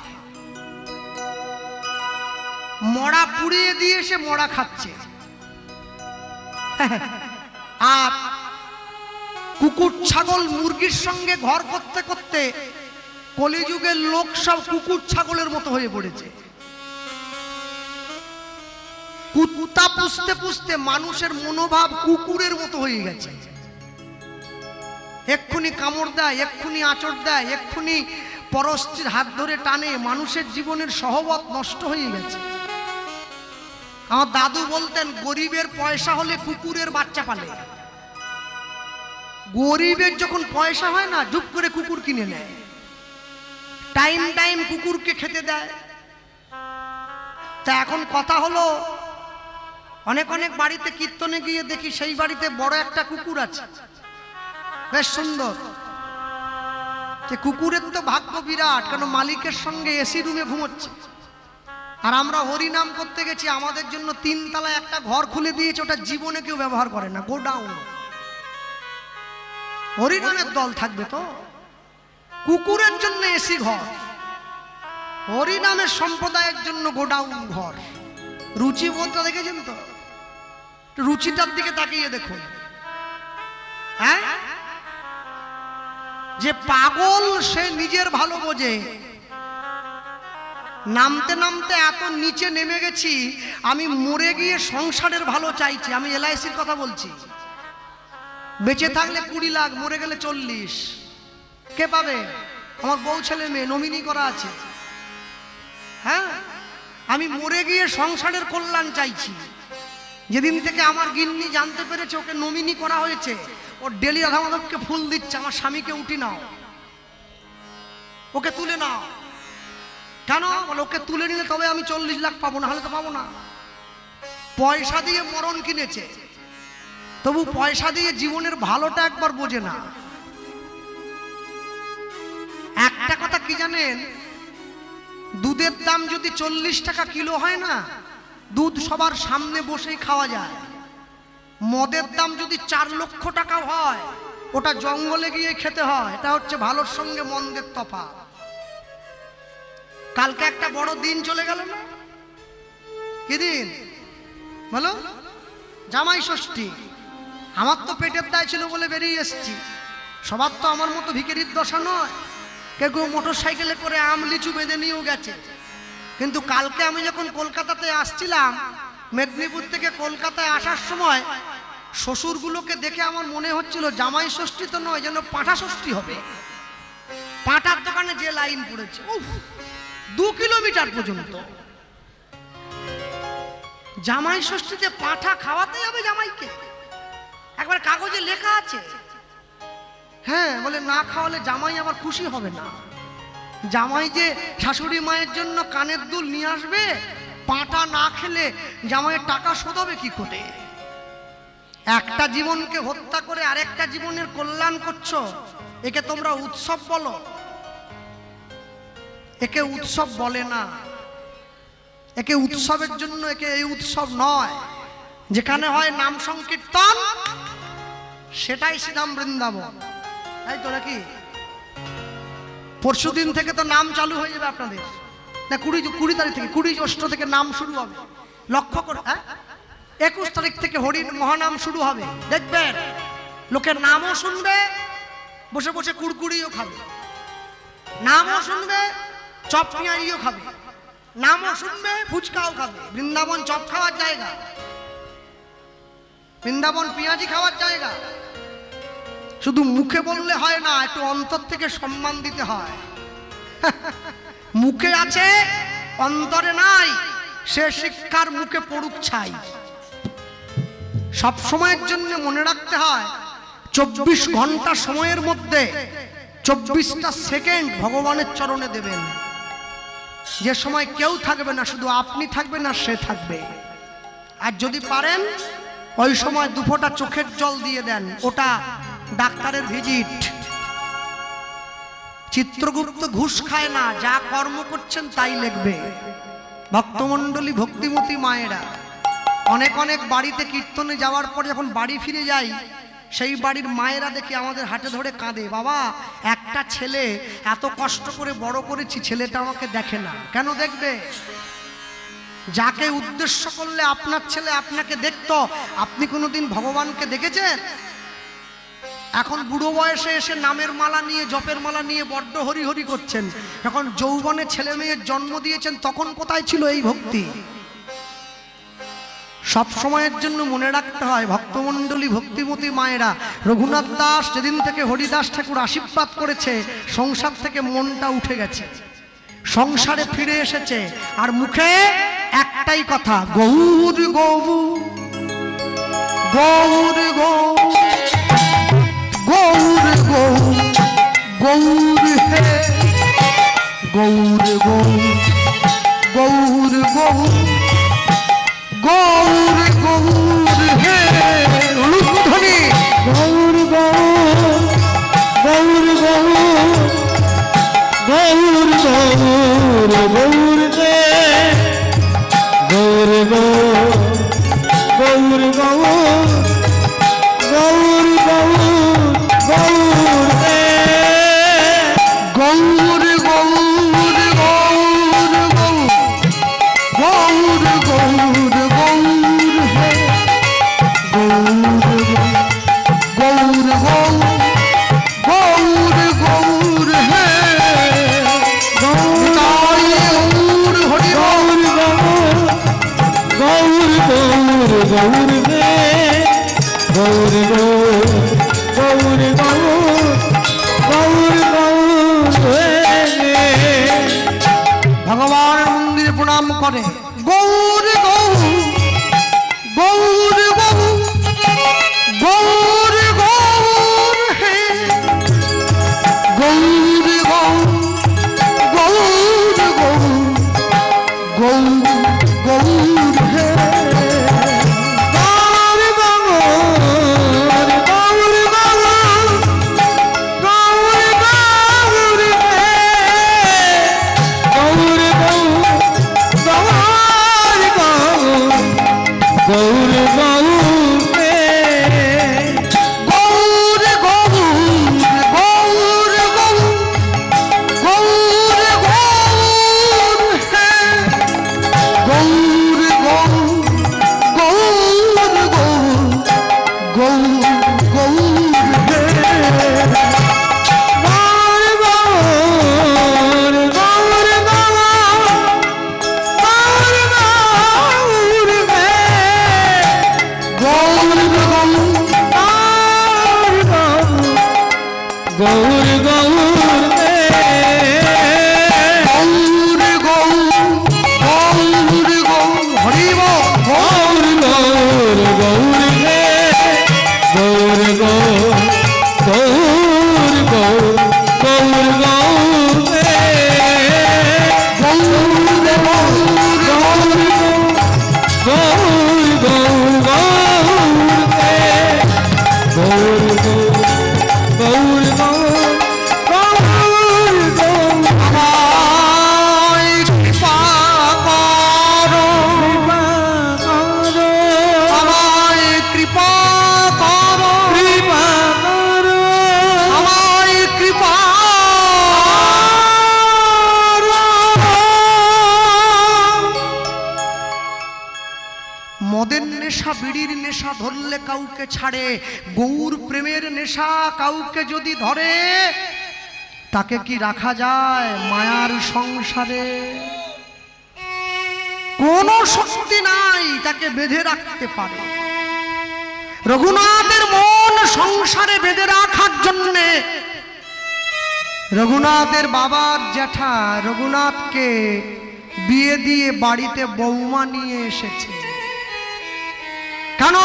মরা পুড়িয়ে দিয়ে এসে মরা খাচ্ছে। আর কুকুর ছাগল মুরগির সঙ্গে ঘর করতে করতে কলিযুগের লোক সব কুকুর ছাগলের মতো হয়ে পড়েছে। কুত্তা পুষতে পুষতে মানুষের মনোভাব কুকুরের মতো হয়ে গেছে। এক্ষুনি কামড় দেয়, এক্ষুনি আঁচড় দেয়, এক্ষুনি পরস্ত্রীর হাত ধরে টানে। মানুষের জীবনের সহবত নষ্ট হয়ে গেছে। আমার দাদু বলতেন, গরিবের পয়সা হলে কুকুরের বাচ্চা পালে। গরিবের যখন পয়সা হয় না, চুপ করে কুকুর কিনে নেয়, টাইম টাইম কুকুরকে খেতে দেয়। তা এখন কথা হলো, অনেক অনেক বাড়িতে কীর্তনে গিয়ে দেখি সেই বাড়িতে বড় একটা কুকুর আছে, বেশ সুন্দর। যে কুকুরের তো ভাগ্য বিরাট, কারণ মালিকের সঙ্গে এসি রুমে ঘুমোচ্ছে। আর আমরা হরিনাম করতে গেছি, আমাদের জন্য 3 তলায় একটা ঘর খুলে দিয়েছে, ওটা জীবনে কেউ ব্যবহার করে না, গোডাউন। হরিনামের দল থাকবে তো? কুকুরের জন্য এসি ঘর, হরিনামের সম্প্রদায়ের জন্য গোডাউন ঘর। রুচিবোধটা দেখেছেন তো? রুচিটার দিকে তাকিয়ে দেখুন। হ্যাঁ, যে পাগল সে নিজের ভালো বোঝে। নামতে নামতে এত নিচে নেমে গেছি, আমি মরে গিয়ে সংসারের ভালো চাইছি। আমি এলআইসির কথা বলছি। বেঁচে থাকলে 20 লাখ, মরে গেলে 40। কে পাবে? আমার বউ ছেলে মেয়ে নমিনি করা আছে। হ্যাঁ, আমি মরে গিয়ে সংসারের কল্যাণ চাইছি। যেদিন থেকে আমার গিন্নি জানতে পেরেছে ওকে নমিনি করা হয়েছে, ও ডেলি রাধা মাধবকে ফুল দিচ্ছে, আমার স্বামীকে উঠি নাও, ওকে তুলে নাও। কেন? বলে ওকে তুলে নিলে তবে আমি 40 লাখ পাবো, না হলে তো পাবো না। পয়সা দিয়ে মরণ কিনেছে, তবু পয়সা দিয়ে জীবনের ভালোটা একবার বোঝে না। একটা কথা কি জানেন? দুধের দাম যদি 40 টাকা কিলো হয় না, দুধ সবার সামনে বসেই খাওয়া যায়। মদের দাম যদি 4 লক্ষ টাকা হয়, ওটা জঙ্গলে গিয়ে খেতে হয়। এটা হচ্ছে ভালোর সঙ্গে মন্দের তফাৎ। কালকে একটা বড় দিন চলে গেল না? কি দিন বলো? জামাই ষষ্ঠী। আমার তো পেটের দায় ছিল বলে বেরিয়ে এসেছি। সবার তো আমার মতো ভিখারির দশা নয়। কেউ কেউ মোটর সাইকেলে করে আম লিচু বেঁধে নিয়েও গেছে। কিন্তু কালকে আমি যখন কলকাতাতে আসছিলাম, মেদিনীপুর থেকে কলকাতায় আসার সময় শ্বশুরগুলোকে দেখে আমার মনে হচ্ছিল জামাই ষষ্ঠী তো নয়, যেন পাঁঠা ষষ্ঠী হবে। পাঁঠার দোকানে যে লাইন পড়েছে, উফ, 2 কিলোমিটার পর্যন্ত। জামাই ষষ্ঠীতে পাঁঠা খাওয়াতে হবে জামাইকে, একবার কাগজে লেখা আছে। হ্যাঁ, বলে না খাওয়ালে জামাই আবার খুশি হবে না। জামাই যে শাশুড়ি মায়ের জন্য কানের দুল নিয়ে আসবে, পাঁঠা না খেলে জামাইয়ের টাকা শোধ হবে কি করে? একটা জীবনকে হত্যা করে আরেকটা জীবনের কল্যাণ করছো, একে তোমরা উৎসব বলো? একে উৎসব বলে না। একে উৎসবের জন্য, একে এই উৎসব নয়। যেখানে হয় নাম সংকীর্তন, সেটাই শ্রীধাম বৃন্দাবন, তাই তো নাকি? পরশু দিন থেকে তো নাম চালু হয়ে যাবে আপনাদের, না 20 তারিখ থেকে, 20 জ্যৈষ্ঠ থেকে নাম শুরু হবে। লক্ষ্য করে, 21 তারিখ থেকে হরির মহানাম শুরু হবে। দেখবেন লোকের নামও শুনবে, বসে বসে কুড়কুড়িও খাবে, নামও শুনবে, চপ পেঁয়াজিও খাবে, নামও শুনবে, ফুচকাও খাবে। বৃন্দাবন চপ খাওয়ার জায়গা, বৃন্দাবন পেঁয়াজি খাওয়ার জায়গা। শুধু মুখে বললে হয় না, একটু অন্তর থেকে সম্মান দিতে হয়। মুখে আছে, অন্তরে নাই, সে শিক্ষার মুখে পড়ুক ছাই। সব সময়ের জন্য মনে রাখতে হয়, 24 ঘন্টা সময়ের মধ্যে 24টা সেকেন্ড ভগবানের চরণে দেবেন। যে সময় কেউ থাকবে না, শুধু আপনি থাকবেন আর সে থাকবে। আর যদি পারেন ওই সময় 2 ফোঁটা চোখের জল দিয়ে দেন, ওটা ডাক্তারের ভিজিট। চিত্রগুপ্ত ঘুষ খায় না, যা কর্ম করছেন তাই লিখবে। ভক্তমণ্ডলী, ভক্তিমতী মায়েরা, অনেক অনেক বাড়িতে কীর্তনে যাওয়ার পর যখন বাড়ি ফিরে যাই, সেই বাড়ির মায়েরা দেখি আমাদের হাতে ধরে কাঁদে, বাবা একটা ছেলে এত কষ্ট করে বড় করেছি, ছেলেটা আমাকে দেখে না। কেন দেখবে? যাকে উদ্দেশ্য করলে আপনার ছেলে আপনাকে দেখতো, আপনি কোনোদিন ভগবানকে দেখেছেন? এখন বুড়ো বয়সে এসে নামের মালা নিয়ে, জপের মালা নিয়ে বড্ড হরি হরি করছেন। যখন যৌবনে ছেলে মেয়ের জন্ম দিয়েছেন, তখন কোথায় ছিল এই ভক্তি? সব সময়ের জন্য মনে রাখতে হয়, ভক্তমণ্ডলী, ভক্তিমতী মায়েরা, রঘুনাথ দাস যেদিন থেকে হরিদাস ঠাকুর আশীর্বাদ করেছে, সংসার থেকে মনটা উঠে গেছে, সংসারে ফিরে এসেছে। আর মুখে একটাই কথা, গৌর গৌর গৌর গৌর গৌর গৌর গৌর হে গৌর গৌর গৌর গৌর গৌর গৌর হে রূপধ্বনি গৌর গৌর গৌর গৌর গৌর গৌর হে গৌর গৌর গৌর গৌর গৌর গৌর গৌর হে গৌর গৌর গৌর গৌর গৌর গৌর হে গৌর গৌর গৌর গৌর হে গৌর হরি গৌর গৌর গৌর গৌর হে গৌর গৌর গৌর গৌর গৌর হে। ভগবানের মন্দিরে প্রণাম করে, গৌর গৌর গৌর গৌর গৌর হে গৌর গৌর গৌর গৌর হে গৌর গৌর গৌর গৌর গৌর হে গৌর গৌর গৌর গৌর হে গৌর গৌর গৌর গৌর গৌর হে গৌর গৌর গৌর গৌর হে গৌর গৌর গৌর গৌর গৌর হে নেশা বিড়ির নেশা ধরলে কাউকে ছাড়ে, গৌর প্রেমের নেশা কাউকে যদি ধরে তাকে কি রাখা যায় মায়ার সংসারে? কোনো শক্তি নাই তাকে বেঁধে রাখতে পারে। রঘুনাথের মন সংসারে বেঁধে রাখার জন্যে রঘুনাথের বাবার জ্যাঠা রঘুনাথকে বিয়ে দিয়ে বাড়িতে বৌমা নিয়ে এসেছে। কেন?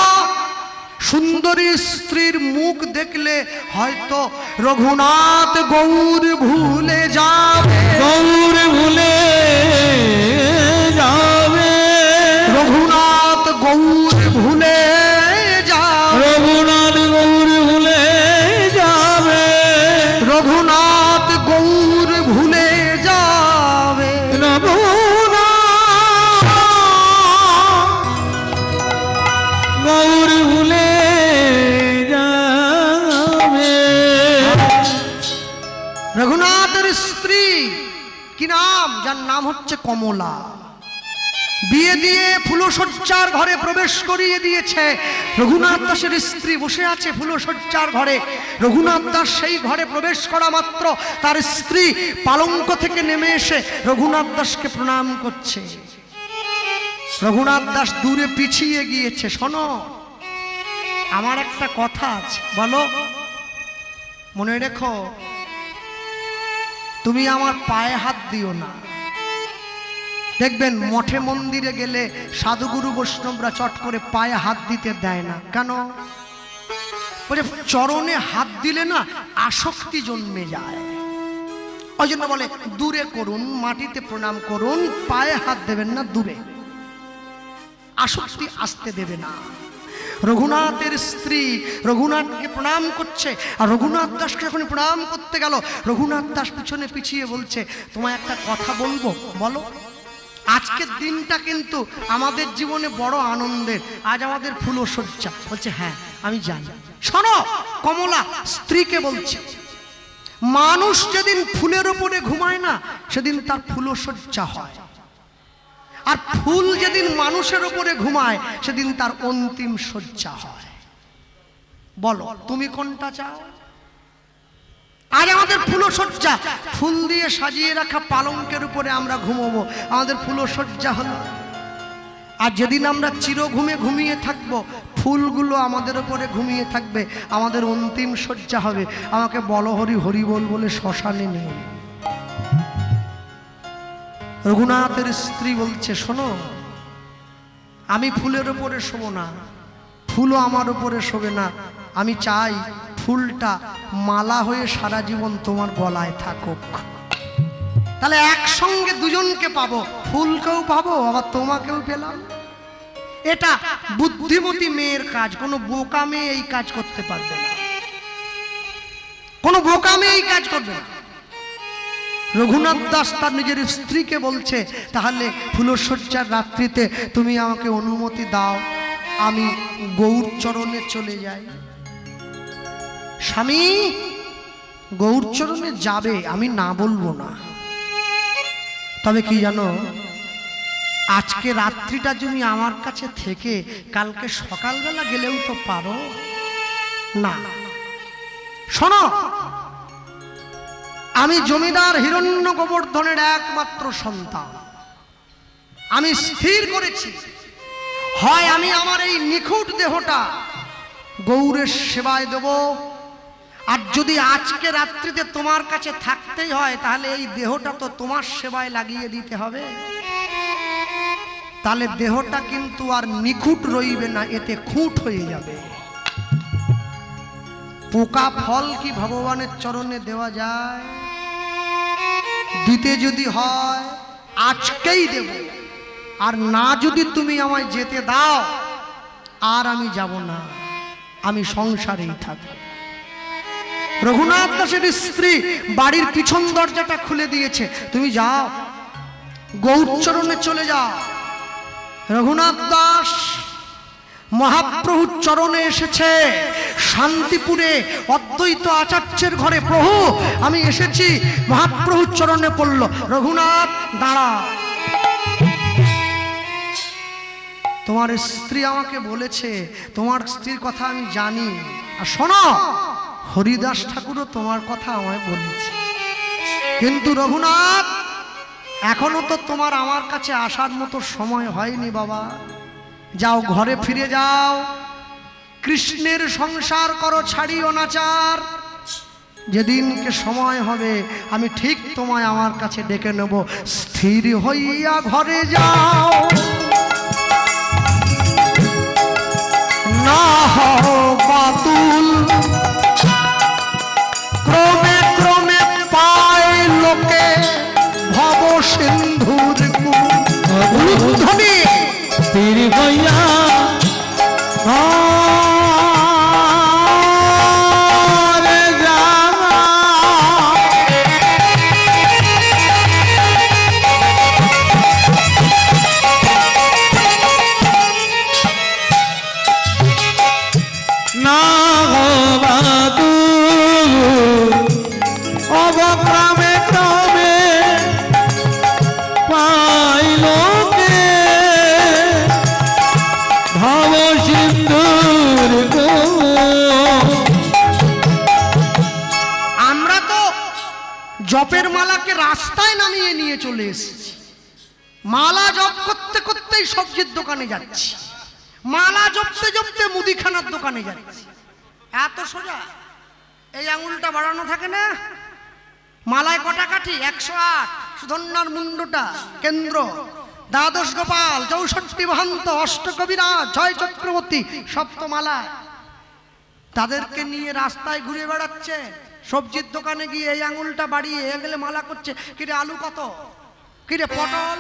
সুন্দরী স্ত্রীর মুখ দেখলে হয়তো রঘুনাথ গৌর ভুলে যাবে, গৌর ভুলে যাবে, রঘুনাথ গৌর ভুলে যাবে, রঘুনাথ গৌর ভুলে যাবে, রঘুনাথ গৌর ভুলে যাবে, গৌর ভুলে যাবে। রঘুনাথের স্ত্রী কি নাম? যার নাম হচ্ছে কমলা। বিয়ে দিয়ে ফুলশয্যার ঘরে প্রবেশ করিয়ে দিয়েছে। রঘুনাথ দাসের স্ত্রী বসে আছে ফুলশয্যার ঘরে। রঘুনাথ দাস সেই ঘরে প্রবেশ করা মাত্র তার স্ত্রী পালঙ্ক থেকে নেমে এসে রঘুনাথ দাসকে প্রণাম করছে। রঘুনাথ দাস দূরে পিছিয়ে গিয়েছে। শোনো, আমার একটা কথা আছে, বলো। মনে রেখো, তুমি আমার পায়ে হাত দিও না। দেখবেন মঠে মন্দিরে গেলে সাধুগুরু বৈষ্ণবরা চট করে পায়ে হাত দিতে দেয় না। কেন? বলে চরণে হাত দিলে না আসক্তি জন্মে যায়। ওই জন্য বলে দূরে করুন, মাটিতে প্রণাম করুন, পায়ে হাত দেবেন না, দূরে। আসক্তি আসতে দেবে না। রঘুনাথের স্ত্রী রঘুনাথকে প্রণাম করছে, আর রঘুনাথ দাসকে যখন প্রণাম করতে গেল রঘুনাথ দাস পিছনে পিছিয়ে বলছে, তোমায় একটা কথা বলবো, বলো। আজকের দিনটা কিন্তু আমাদের জীবনে বড় আনন্দের। আজ আমাদের ফুলশয্যা। বলছে হ্যাঁ আমি জানি। শোনো, কমলা স্ত্রীকে বলছে, মানুষ যেদিন ফুলের উপরে ঘুমায় না সেদিন তার ফুলশয্যা হয়, আর ফুল যেদিন মানুষের উপরে ঘুমায় সেদিন তার অন্তিম শয্যা হয়। বলো তুমি কোনটা চাও? আজ আমাদের ফুলশয্যা, ফুল দিয়ে সাজিয়ে রাখা পালঙ্কের উপরে আমরা ঘুমোবো, আমাদের ফুলশয্যা হলো। আর যেদিন আমরা চিরঘুমে ঘুমিয়ে থাকবো, ফুলগুলো আমাদের উপরে ঘুমিয়ে থাকবে, আমাদের অন্তিম শয্যা হবে। আমাকে বলো হরি হরি বলে শ্মশানে নিয়ে। রঘুনাথের স্ত্রী বলছে, শোনো, আমি ফুলের উপরে শোবো না, ফুলও আমার উপরে শোবে না। আমি চাই ফুলটা মালা হয়ে সারা জীবন তোমার গলায় থাকুক। তাহলে একসঙ্গে দুজনকে পাবো, ফুলকেও পাবো আবার তোমাকেও পেলাম। এটা বুদ্ধিমতী মেয়ের কাজ। কোনো বোকা মেয়ে এই কাজ করতে পারবে না, কোনো বোকা মেয়ে এই কাজ করবে না। রঘুনাথ দাস তার নিজের স্ত্রীকে বলছে, তাহলে ফুলশয্যার রাত্রিতে তুমি আমাকে অনুমতি দাও, আমি গৌর চরণে চলে যাই। স্বামী গৌর চরণে যাবে, আমি না বলবো না। তবে কি জানো, আজকে রাত্রিটা তুমি আমার কাছে থেকে কালকে সকালবেলা গেলেও তো পারো না। শোনো, আমি জমিদার হিরণ্য গোবর্ধনের একমাত্র সন্তান। আমি স্থির করেছি, হয় আমি আমার এই নিখুঁত দেহটা গৌরের সেবায় দেব, আর যদি আজকে রাত্রিতে তোমার কাছে থাকতেই হয় তাহলে এই দেহটা তো তোমার সেবায় লাগিয়ে দিতে হবে। তাহলে দেহটা কিন্তু আর নিখুঁত রইবে না, এতে খুঁট হয়ে যাবে। পোকা ফল কি ভগবানের চরণে দেওয়া যায়? দিতে যদি হয় আজকেই দেব, আর না যদি তুমি আমায় যেতে দাও আর আমি যাব না, আমি সংসারেই থাকব। রঘুনাথ দাসের স্ত্রী বাড়ির পিছন দরজাটা খুলে দিয়েছে, তুমি যাও, গৌরচরণে চলে যাও। রঘুনাথ দাস মহাপ্রভুর চরণে এসেছে, শান্তিপুরে অদ্বৈত আচার্যের ঘরে। প্রভু আমি এসেছি, মহাপ্রভুর চরণে পড়ল। রঘুনাথ দাঁড়া। তোমার স্ত্রী আমাকে বলেছে, তোমার স্ত্রীর কথা আমি জানি। আর শোনো, হরিদাস ঠাকুরও তোমার কথা আমায় বলেছে। কিন্তু রঘুনাথ, এখনো তো তোমার আমার কাছে আসার মতো সময় হয়নি বাবা। যাও, ঘরে ফিরে যাও, কৃষ্ণের সংসার করো, ছাড়ি অনাচার। যেদিনকে সময় হবে আমি ঠিক তোমায় আমার কাছে ডেকে নেব। স্থির হইয়া ঘরে যাও, না হও বাতুল। ক্রমে ক্রমে পায় লোকে ভব সিন্ধুর ধ্বনি। স্থির হইয়া ঘরে যাও, না গো বাতুল। অবক্রমে ক্রমে পাইল কে ভব সিন্ধুর গো। আমরা তো জপের মালাকে রাস্তায় নামিয়ে নিয়ে চলে এসেছি। মালা জপ করতে করতেই সবজির দোকানে যাচ্ছি, মালা জপতে জপতে মুদিখানার দোকানে যাচ্ছি। এত সোজা? এই আঙুলটা বাড়ানো থাকে না, মালায় কটা কাঠি? 108। সুধন্যার মুন্ডটা কেন্দ্র, দ্বাদশ গোপাল, 64 মহান্ত, অষ্টকবিরাজ, জয় চক্রবর্তী, সপ্তমালা। তাদেরকে নিয়ে রাস্তায় ঘুরে বেড়াচ্ছে। সবজির দোকানে গিয়ে এই আঙুলটা বাড়িয়ে গেলে মালা করছে। কিরে আলু কত? কিরে পটল?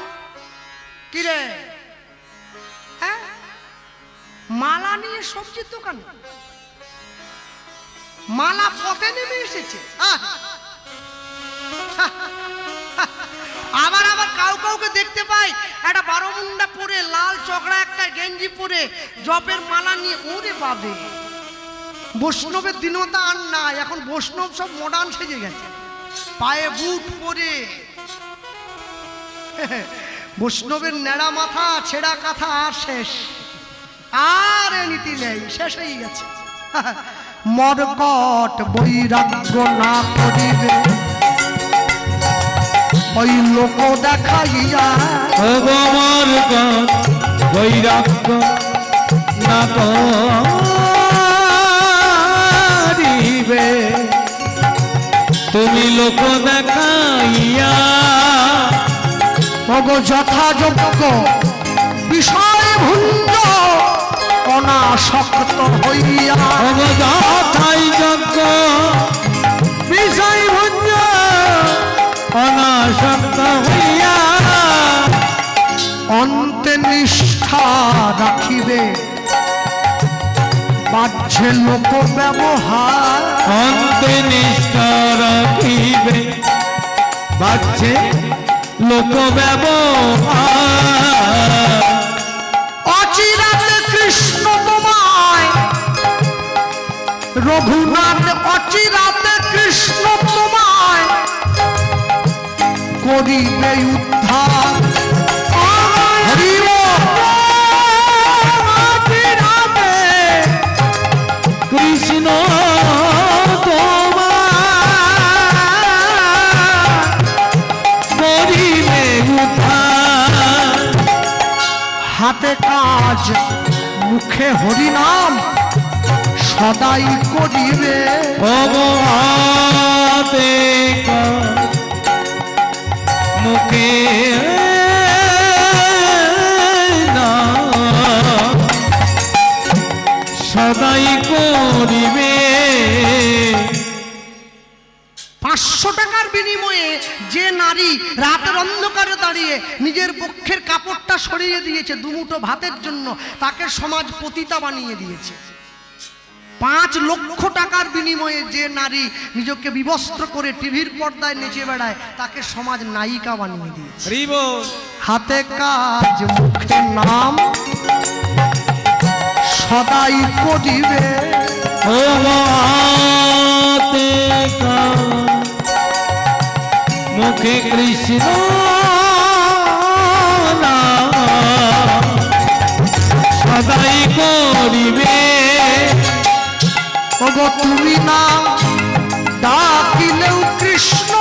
কিরে হ্যাঁ? মালা নিয়ে সবজির দোকান, মালা পথে নেমে এসেছে। আবার আবার কাউকে দেখতে পাই একটা বারোমুন্ডা পরে, লাল চকড়া একটা গেঞ্জি পরে, জপের মালা নিয়ে। ওরে বাবে, বৈষ্ণবের দিনতা আর নাই, এখন বৈষ্ণব সব মডার্ন সেজে গেছে। পায়ে বুট পরে, বৈষ্ণবের নেড়া মাথা, ছেঁড়া কাঁথা, আর শেষ। আর নীতি নেই, শেষ হয়ে গেছে। মরকট বৈরাগ্য না করিবে ওই লোক দেখাইয়া। মরকট বৈরাগ্য না করিবে তুমি লোক দেখাইয়া। ভগ যথাযোগ্য বিষয় ভুঞ্জ অনাসক্ত হইয়া। ভগ যথাযোগ্য বিষয় ভুঞ্জ অনাসক্ত হইয়া। অন্তে নিষ্ঠা রাখিবে বাহ্যে লোক ব্যবহার। অন্তে নিষ্ঠা রাখিবে বাহ্যে লোক ব্যবহার। অচিরাতে কৃষ্ণ তোমায় রঘুনাথ, অচিরাতে কৃষ্ণ তোমায় করিবে উদ্ধার। হরি বল। অচিরাতে কৃষ্ণ করিবে উদ্ধার। হাতে কাজ মুখে হরিনাম সদাই করিবে। হাতে মুখে না সদাই করিবে। 500 টাকার বিনিময়ে যে নারী রাতের অন্ধকারে দাঁড়িয়ে নিজের বক্ষের কাপড়টা সরিয়ে দিয়েছে দুমুঠো ভাতের জন্য, তাকে সমাজ পতিতা বানিয়ে দিয়েছে। 5 লক্ষ টাকার বিনিময়ে যে নারী নিজেকে বিবস্ত্র করে টিভির পর্দায় নেচে বেড়ায়, তাকে সমাজ নায়িকা বানিয়ে দিয়েছে। হাতে কাজ মুখে নাম সদাই করিবে। হাতে মুখে কৃষ্ণ নাম সদাই করিবে। ওগো তুমি না ডাকিলেও কৃষ্ণ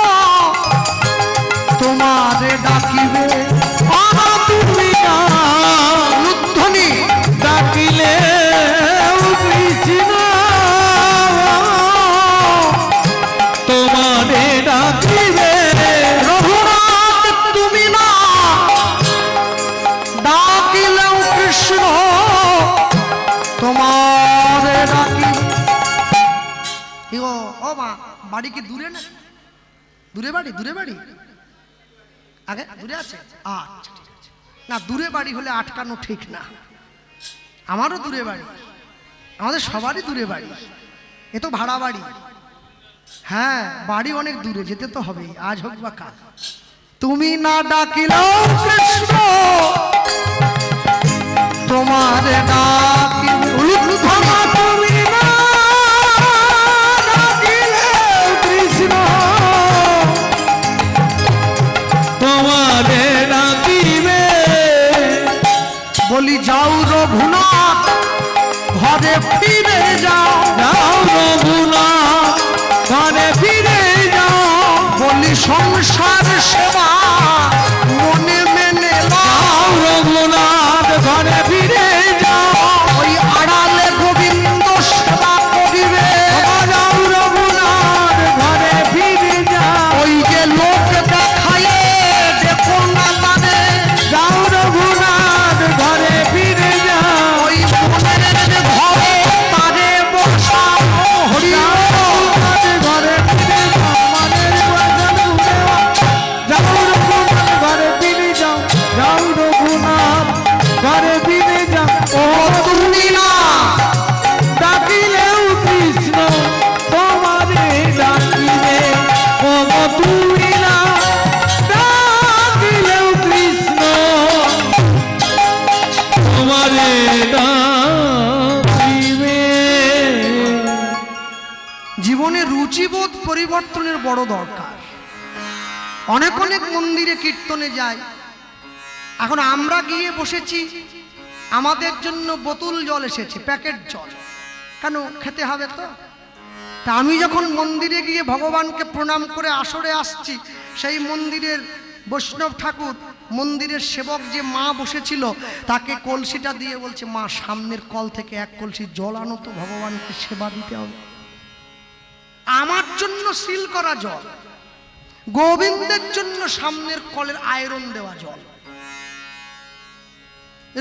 তোমারে ডাকিবে। তুমি না লুধ্বনি ডাকিলে কৃষ্ণ তোমারে ডাকিবে। রঘুনাথ তুমি না ডাকিলেও কৃষ্ণ তোমারে ডাকিবে। কি গো ও মা, বাড়ি কি দূরে না? দূরে বাড়ি? দূরে বাড়ি আগে দূরে আছে? আচ্ছা ঠিক আছে। না দূরে বাড়ি হলে আটকানো ঠিক না। আমারও দূরে বাড়ি, আমাদের সবারই দূরে বাড়ি। এ তো ভাড়া বাড়ি। হ্যাঁ বাড়ি অনেক দূরে, যেতে তো হবেই, আজ হোক বা কাল। তুমি না ডাকিলেও কৃষ্ণ তোমার ডাকিবে। তুমি না ডাকিলে কৃষ্ণ তোমারে ডাকিবে। বলি যাও রঘুনাথ ঘরে ফিরে যাও। যাও রঘুনাথ ঘরে ফিরে যাও। বলি সংসার সেবা মনে মেনে যাও নাও। রঘুনাথ ঘরে ফিরে যাও। ওই আড়ালে গোবিন্দ সেবা করিবে। যাও রঘুনাথ ঘরে ফিরে যাও। ওই যে লোক দেখায় দেখো না তারে। যাও রঘুনাথ ঘরে ফিরে যাও। ওই মনের ঘরে তারে বসাও। হরি যাও রঘুনাথ ঘরে ফিরে যাও। মনের বাসন উড়েও। যাও রঘুনাথ ঘরে ফিরে যাও। যাও রঘুনাথ ঘরে ফিরে যাও। ও তুমি না ডাকিলেও কৃষ্ণ তোমারে ডাকিবে। ও তুমি না ডাকিলেও কৃষ্ণ তোমারে ডাকিবে। জীবনে রুচিবোধ পরিবর্তনের বড় দরকার। অনেক অনেক মন্দিরে কীর্তনে যায়। এখন আমরা গিয়ে বসেছি, আমাদের জন্য বোতল জল এসেছে, প্যাকেট জল। কেন খেতে হবে তো? তা আমি যখন মন্দিরে গিয়ে ভগবানকে প্রণাম করে আসরে আসছি, সেই মন্দিরের বৈষ্ণব ঠাকুর, মন্দিরের সেবক যে মা বসেছিল, তাকে কলসিটা দিয়ে বলছে, মা সামনের কল থেকে এক কলসি জল আনো তো, ভগবানকে সেবা দিতে হবে। আমার জন্য সিল করা জল, গোবিন্দের জন্য সামনের কলের আয়রন দেওয়া জল।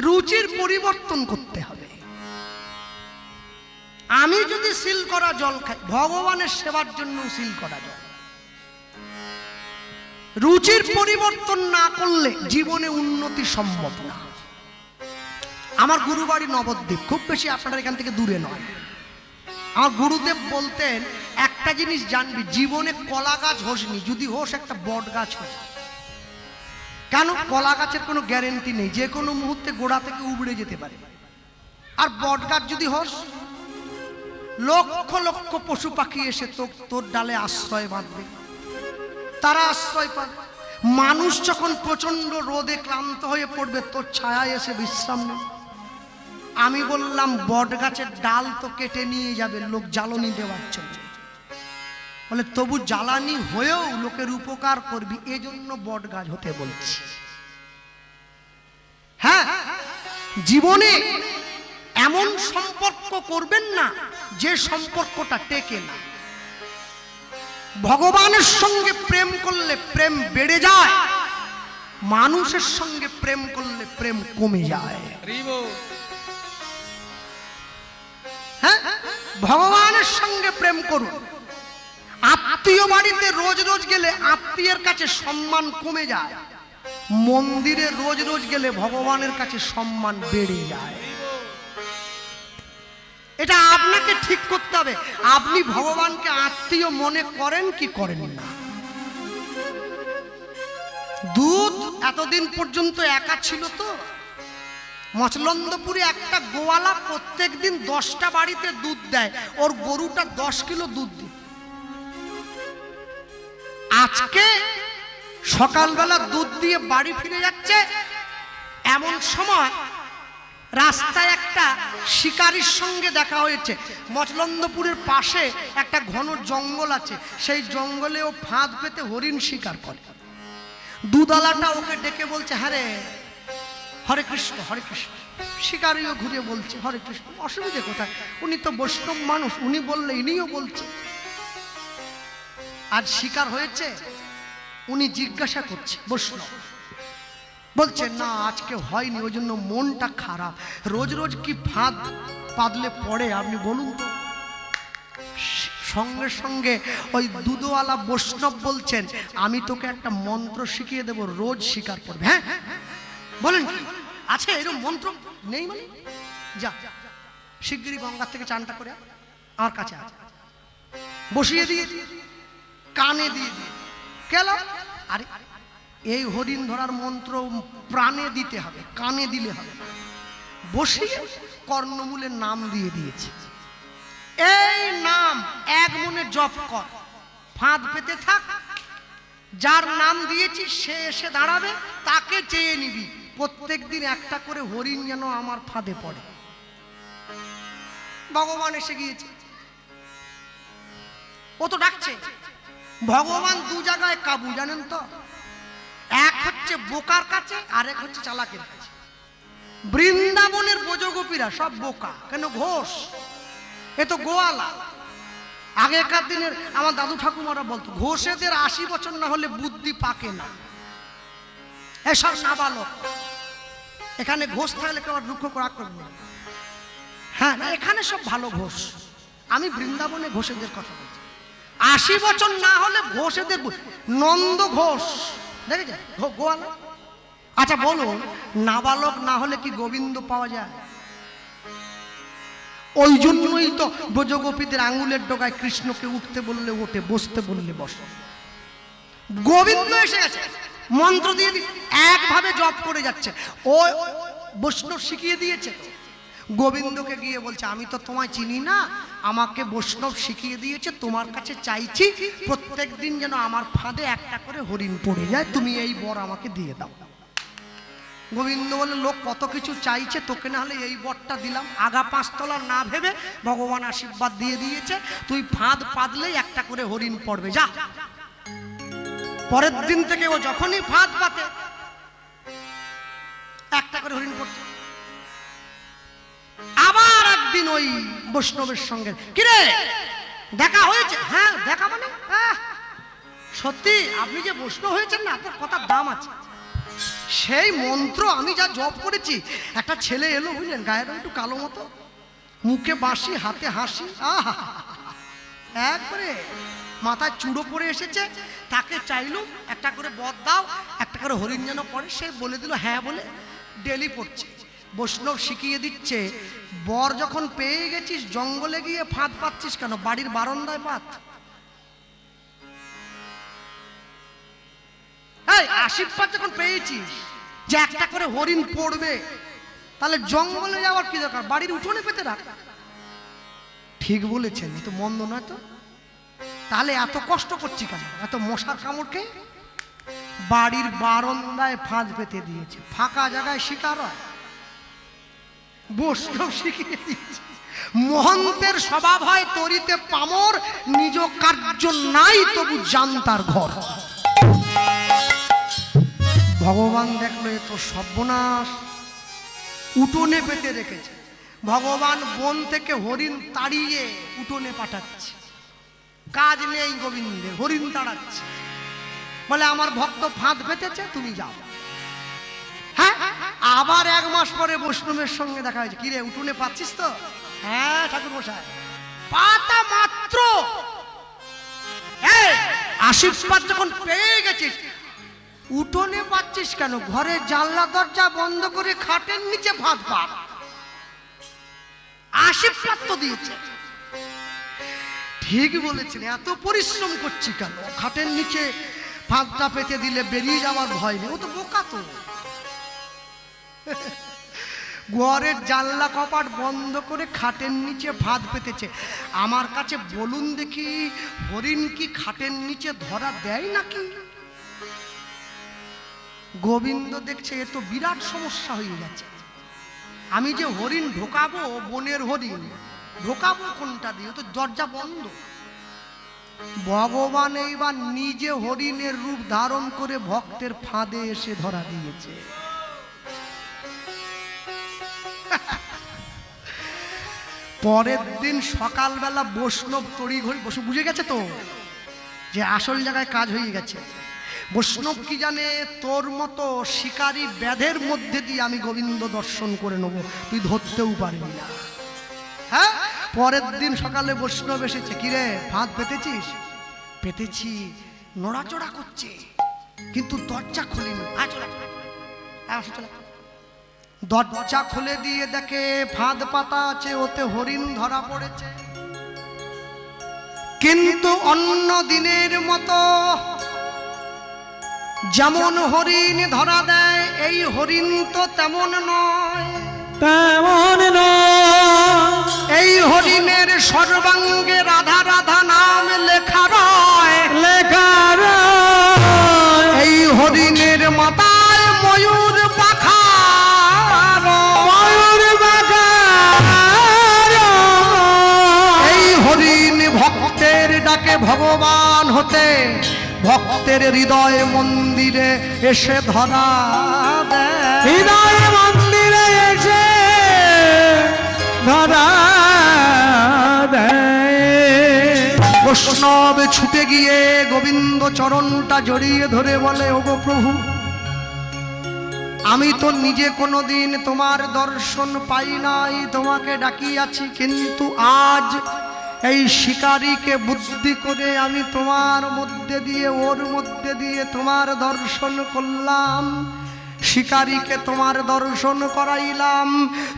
রুচির পরিবর্তন করতে হবে। আমি যদি সিল করা জল খাই, ভগবানের সেবার জন্য সিল করা জল। রুচির পরিবর্তন না করলে জীবনে উন্নতি সম্ভব না। আমার গুরুবাড়ি নবদ্বীপ, খুব বেশি আপনারা এখান থেকে দূরে নয়। আমার গুরুদেব বলতেন, একটা জিনিস জানবি, জীবনে কলা গাছ হোসনি, যদি হোস একটা বট গাছ হোস। কেন? কলা গাছের কোনো গ্যারেন্টি নেই, যে কোনো মুহূর্তে গোড়া থেকে উবড়ে যেতে পারে। আর বট গাছ যদি হোস, লক্ষ লক্ষ পশু পাখি এসে তোর ডালে আশ্রয় বাঁধবে, তারা আশ্রয় পাবে। মানুষ যখন প্রচন্ড রোদে ক্লান্ত হয়ে পড়বে, তোর ছায়া এসে বিশ্রাম নেবে। আমি বললাম, বট গাছের ডাল তো কেটে নিয়ে যাবে লোক জ্বালানি দেওয়ার জন্য, বলে তবু জ্বালানি হয়েও লোকের উপকার করবি, এজন্য বট গাছ হতে বলছি। হ্যাঁ, জীবনে এমন সম্পর্ক করবেন না যে সম্পর্কটা টেকে না। ভগবানের সঙ্গে প্রেম করলে প্রেম বেড়ে যায়, মানুষের সঙ্গে প্রেম করলে প্রেম কমে যায়। হ্যাঁ, ভগবানের সঙ্গে প্রেম করুন। আত্মীয় বাড়িতে রোজ রোজ গেলে আত্মীয়ের কাছে সম্মান কমে যায়, মন্দিরে রোজ রোজ গেলে ভগবানের কাছে সম্মান বেড়ে যায়। এটা আপনাকে ঠিক করতে হবে। আপনি ভগবানকে আত্মীয় মনে করেন কি করেন না? দুধ এতদিন পর্যন্ত একা ছিল তো। মচলন্দপুরে একটা গোয়ালা প্রত্যেক দিন 10টা বাড়িতে দুধ দেয়, ওর গরুটা 10 কিলো দুধ দেয়। আজকে সকালবেলা দুধ দিয়ে বাড়ি ফিরে যাচ্ছে, এমন সময় রাস্তায় একটা শিকারীর সঙ্গে দেখা হয়েছে। মচলন্দপুরের পাশে একটা ঘন জঙ্গল আছে, সেই জঙ্গলে ও ফাঁদ পেতে হরিণ শিকার করে। দুদলাটা ওকে ডেকে বলছে, হ্যাঁ রে, হরে কৃষ্ণ হরে কৃষ্ণ। শিকারীও ঘুরে বলছে হরে কৃষ্ণ। অসুবিধে কোথায়, উনি তো বৈষ্ণব মানুষ, উনি বললে ইনিও বলছে। আজ শিকার হয়েছে, উনি জিজ্ঞাসা করছে, বৈষ্ণব বলছে না আজকে হয়নি, ওই জন্য মনটা খারাপ। রোজ রোজ কি ফাঁদ পাদলে পড়ে আপনি বলুন তো? সঙ্গে সঙ্গে ওই দুধওয়ালা বৈষ্ণব বলছেন, আমি তোকে একটা মন্ত্র শিখিয়ে দেব, রোজ শিকার করবে। হ্যাঁ বলেন আছে এরকম মন্ত্র? নেই মানে যা শিগগিরই গঙ্গা থেকে চানটা করে আমার কাছে আছে। বসিয়ে দিয়ে কানে দিয়ে গেল। আরে এই হরিণ ধরার মন্ত্র প্রাণে দিতে হবে, কানে দিলে হবে। বসিয়ে কর্ণমূলের নাম দিয়ে দিয়েছে, এই নাম এক মনে জপ কর, ফাঁদ পেতে থাক, যার নাম দিয়েছি সে এসে দাঁড়াবে, তাকে চেয়ে নিবি। প্রত্যেক দিন একটা করে হরিণ যেন আমার ফাঁদে পড়ে। ভগবান এসে গিয়েছে, ও তো ডাকছে। ভগবান দু জায়গায় কাবু জানেন তো, এক হচ্ছে বোকার কাছে আর এক হচ্ছে চালাকের কাছে। বৃন্দাবনের ব্রজগোপীরা সব বোকা, কেন ঘোষ, এ তো গোয়ালা। আগেকার দিনের আমার দাদু ঠাকুমারা বলতো, ঘোষেদের 80 বছর না হলে বুদ্ধি পাকে না, এসব নাবালক। এখানে ঘোষ থাকলে কেউ দুঃখ করা করবো না। হ্যাঁ এখানে সব ভালো ঘোষ, আমি বৃন্দাবনে ঘোষেদের কথা বলছি। 80 বছর না হলে ঘোষেদের, নন্দ ঘোষ দেখেছেন গোয়ালা। আচ্ছা বলুন, নাবালক না হলে কি গোবিন্দ পাওয়া যায়? ওই জন্যই তো ব্রজগোপীদের আঙুলের ডগায় কৃষ্ণকে উঠতে বললে ওঠে, বসতে বললে বসে। গোবিন্দ এসে গেছে, মন্ত্র দিয়ে একভাবে জপ করে যাচ্ছে। ও বৈষ্ণব শিখিয়ে দিয়েছে। গোবিন্দকে গিয়ে বলছে, আমি তো তোমায় চিনি না, আমাকে বৈষ্ণব শিখিয়ে দিয়েছে, তোমার কাছে চাইছি প্রত্যেক দিন যেন আমার ফাঁদে একটা করে হরিণ পড়ে যায়, তুমি এই বর আমাকে দিয়ে দাও। গোবিন্দ বলে, লোক কত কিছু চাইছে, তোকে না হলে এই বরটা দিলাম। আগা 5 তলা না ভেবে ভগবান আশীর্বাদ দিয়ে দিয়েছে, তুই ফাঁদ পাতলেই একটা করে হরিণ পড়বে, যা। পরের দিন থেকে ও যখনই ফাঁদ পাতে একটা করে হরিণ পড়ছে। আবার একদিন ওই বৈষ্ণবের সঙ্গে, কিরে দেখা হয়েছে? হ্যাঁ দেখা মানে সত্যি আপনি যে বৈষ্ণব হয়েছেন না, আপনার কথার দাম আছে। সেই মন্ত্র আমি যা জপ করেছি, একটা ছেলে এলো বুঝলেন, গায়ের একটু কালো মতো, মুখে বাঁশি হাতে হাসি, আহা একবারে মাথায় চূড়ো পরে এসেছে। তাকে চাইলুম একটা করে বর দাও, একটা করে হরিণ যেন পড়ে। সে বলে দিল হ্যাঁ বলে ডেলি পড়ছে। বৈষ্ণব শিখিয়ে দিচ্ছে, বর যখন পেয়ে গেছিস জঙ্গলে গিয়ে ফাঁদ পাচ্ছিস কেন, বাড়ির বারান্দায় পাত। এই আশীর্বাদ যখন পেয়েছিস যে একটা করে হরিণ পড়বে, তাহলে জঙ্গলে যাওয়ার কি দরকার, বাড়ির উঠোনে পেতে রাখ। ঠিক বলেছেন, তো মন্দ নয় তো। তাহলে এত কষ্ট করছি কেন, এত মশার কামড়কে? বাড়ির বারান্দায় ফাঁদ পেতে দিয়েছে, ফাঁকা জায়গায় শিকার হয়। বৈষ্ণব শিখিয়ে দিয়েছে, মহন্তের স্বভাব হয় তরিতে পামর, নিজ কার্য নাই তবু জানতার ঘর। ভগবান দেখলো এ তো সর্বনাশ, উঠোনে পেতে রেখেছে। ভগবান বন থেকে হরিণ তাড়িয়ে উঠোনে পাঠাচ্ছে, কাজ নেই গোবিন্দের, হরিণ তাড়াচ্ছে। বলে আমার ভক্ত ফাঁদ পেতেছে, তুমি যাও। হ্যাঁ আবার 1 মাস পরে বৈষ্ণবের সঙ্গে দেখা হয়েছে, কিরে উঠোনে পাচ্ছিস তো? হ্যাঁ ঠাকুর মশাই, পাতা মাত্র। আশীর্বাদ যখন পেয়ে গেছিস, উঠোনে পাচ্ছিস কেন, ঘরে জানলা দরজা বন্ধ করে খাটের নিচে ফাঁদ পা। আশীর্বাদ তো দিয়েছে। ঠিক বলেছেন, এত পরিশ্রম করছি কেন, খাটের নিচে ফাঁদটা পেতে দিলে বেরিয়ে যাওয়ার ভয় নেই। ও তো বোকা তো, ঘরের জানলা কপাট বন্ধ করে খাটের নিচে ফাঁদ পেতেছে। আমার কাছে বলুন দেখি, হরিণ কি খাটের নিচে ধরা দেয় নাকি? গোবিন্দ দেখছে এ তো বিরাট সমস্যা হয়ে গেছে, আমি যে হরিণ ঢোকাবো, বনের হরিণ ঢোকাবো কোনটা দিয়ে? তো দরজা বন্ধ। ভগবান এইবার নিজে হরিণের রূপ ধারণ করে ভক্তের ফাঁদে এসে ধরা দিয়েছে। পরের দিন সকালবেলা বৈষ্ণব তড়িঘড়ি বসে, বুঝে গেছে তো যে আসল জায়গায় কাজ হয়ে গেছে। বৈষ্ণব কি জানে, তোর মতো শিকারী ব্যাধের মধ্যে দিয়ে আমি গোবিন্দ দর্শন করে নেবো, তুই ধরতেও পারবি না। হ্যাঁ, পরের দিন সকালে বৈষ্ণব এসেছে, কিরে ফাঁদ পেতেছিস? পেতেছি। নড়াচড়া করছে কিন্তু দরজা খুলিনি। দরজা খুলে দিয়ে দেখে ফাঁদ পাতা আছে, ওতে হরিণ ধরা পড়েছে। কিন্তু অন্য দিনের মতো যেমন হরিণ ধরা দেয়, এই হরিণ তো তেমন নয়। তেমন নয়। এই হরিণের সর্বাঙ্গে রাধা রাধা নাম লেখা রয়, লেখা রয়। এই হরিণের মাথায় ময়ূর পাখা, ময়ূর পাখা। এই হরিণ ভক্তের ডাকে ভগবান হতে ভক্তের হৃদয় মন্দিরে এসে ধরা দেয়। হৃদয় মন্দিরে এসে ধরা দেয়। বৈষ্ণব ছুটে গিয়ে গোবিন্দ চরণটা জড়িয়ে ধরে বলে, ওগো প্রভু, আমি তো নিজে কোনোদিন তোমার দর্শন পাই নাই, তোমাকে ডাকিয়াছি, কিন্তু আজ এই শিকারীকে বুদ্ধি করে আমি তোমার মধ্যে দিয়ে, ওর মধ্যে দিয়ে তোমার দর্শন করলাম, শিকারীকে তোমার দর্শন করাইলাম।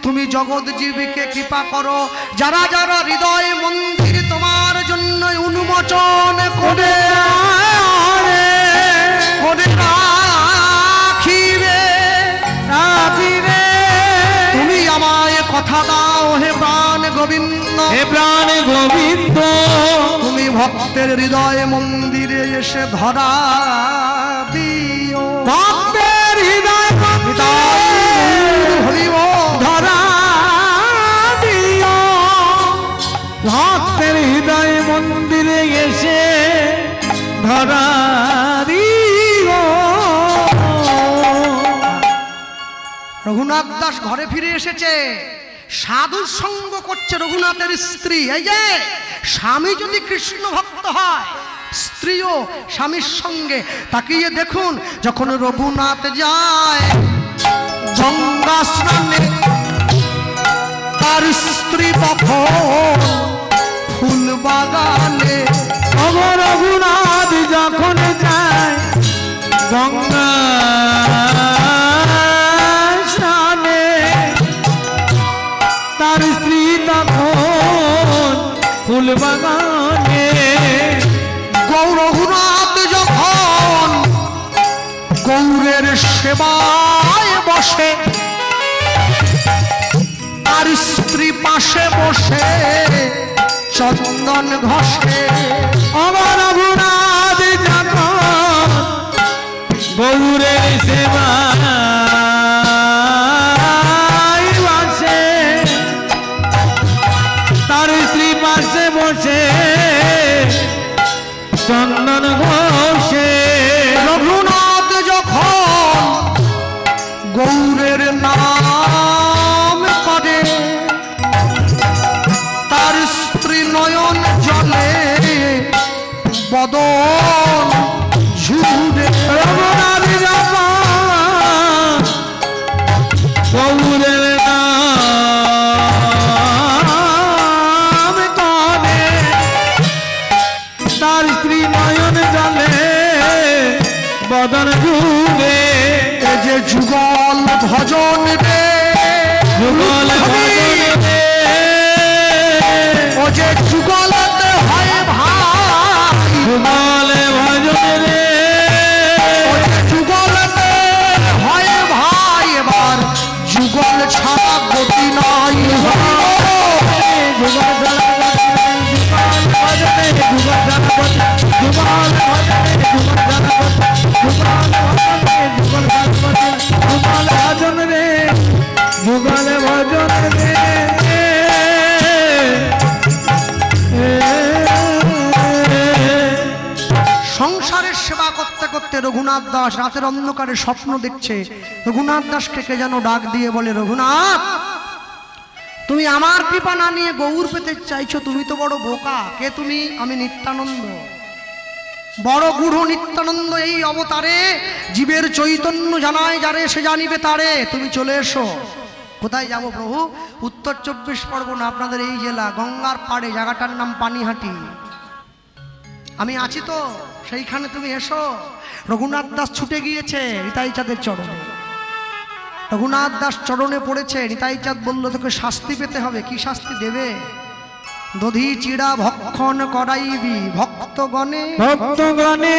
তুমি জগৎজীবীকে কৃপা করো, যারা যারা হৃদয় মন্দির তোমার জন্য উন্মোচন করে রাখিবে। তুমি আমায় কথা দাও হে প্রাণ গোবিন্দ, হে প্রাণ গোবিন্দ, তুমি ভক্তের হৃদয় মন্দিরে এসে ধরা দিও। ভক্তের হৃদয় হরিব ধরা দিও। ভক্তের হৃদয় মন্দিরে এসে ধরা দিও। রঘুনাথ দাস ঘরে ফিরে এসেছে, সাধু সঙ্গ করছে রঘুনাথের স্ত্রী। এই যে স্বামী যদি কৃষ্ণ ভক্ত হয়, স্ত্রীও স্বামীর সঙ্গে। তাকিয়ে দেখুন, যখন রঘুনাথ যায় গঙ্গা স্নানে, তার স্ত্রী তখন ফুল বাগানে। রঘুনাথ যখন যায় গঙ্গা স্নানে, তার স্ত্রী তখন ফুল বাগানে। রঘুনাথ যখন গৌরের সেবায় বসে, তার স্ত্রী পাশে বসে চন্দন ঘষে। আমার রঘুনাথ যখন গৌরের সেবায় বসে, তার স্ত্রী পাশে বসে চন্দন ঘষে। রঘুনাথ যখন গৌরের নাম করে, তার স্ত্রী নয়ন জলে বদন ঝুরে। রঘুনাথ যখন গৌরের নাম করে, তার স্ত্রী নয়ন জলে বদন ঝুলে। এ যে যুগল ভজন রে, যুগল ভজন রে, ও যে যুগলতে হয় ভাই, যুগল ভজন রে, ও যে করতে রঘুনাথ দাস রাতের অন্ধকারে স্বপ্ন দেখছে। রঘুনাথ দাসকে কে যেন ডাক দিয়ে বলে, রঘুনাথ, তুমি আমার কৃপা না নিয়ে গৌর পেতে চাইছো, তুমি তো বড় বোকা। কে তুমি? আমি নিত্যানন্দ, বড় গূঢ় নিত্যানন্দ। এই অবতারে জীবের চৈতন্য জানায় যারে, সে জানিবে তারে। তুমি চলে এসো। কোথায় যাব প্রভু? উত্তর 24 পরগনা, আপনাদের এই জেলা, গঙ্গার পাড়ে, জায়গাটার নাম পানিহাটি। আমি আছি তো, সেইখানে তুমি এসো। রঘুনাথ দাস ছুটে গিয়েছে নিতাই চাঁদের চরণে। রঘুনাথ দাস চরণে পড়েছে। নিতাই চাঁদ বলল, তোকে শাস্তি পেতে হবে। কি শাস্তি দেবে? দধি চিড়া ভক্ষণ করাইবি ভক্তগণে, ভক্তগণে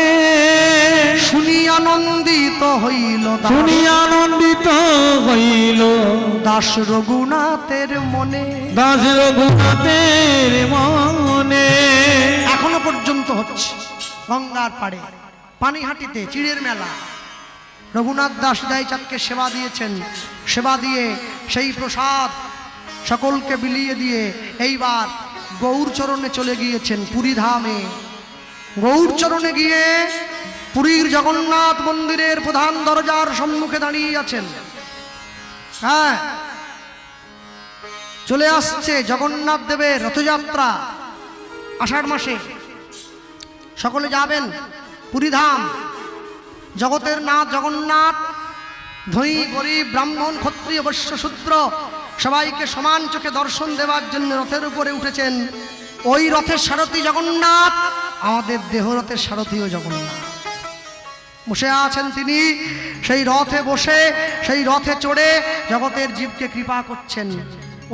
শুনি আনন্দিত হইল, শুনি আনন্দিত হইল দাস রঘুনাথের মনে। দাস রঘুনাথের মনে। এখনো পর্যন্ত হচ্ছে গঙ্গার পাড়ে পানিহাটিতে চিড়ের মেলা। রঘুনাথ দাস দাইচাঁদকে সেবা দিয়েছেন। সেবা দিয়ে সেই প্রসাদ সকলকে বিলিয়ে দিয়ে এইবার গৌরচরণে চলে গিয়েছেন, পুরী ধামে। গৌরচরণে গিয়ে পুরীর জগন্নাথ মন্দিরের প্রধান দরজার সম্মুখে দাঁড়িয়ে আছেন। হ্যাঁ, চলে আসছে জগন্নাথ দেবের রথযাত্রা আষাঢ় মাসে। সকলে যাবেন পুরী ধাম। জগতের নাথ জগন্নাথ ধনী গরিব ব্রাহ্মণ ক্ষত্রিয় বৈশ্য শূদ্র সবাইকে সমান চোখে দর্শন দেওয়ার জন্য রথের উপরে উঠেছেন। ওই রথের সারথি জগন্নাথ, আমাদের দেহরথের সারথিও জগন্নাথ। বসে আছেন তিনি, সেই রথে বসে, সেই রথে চড়ে জগতের জীবকে কৃপা করছেন।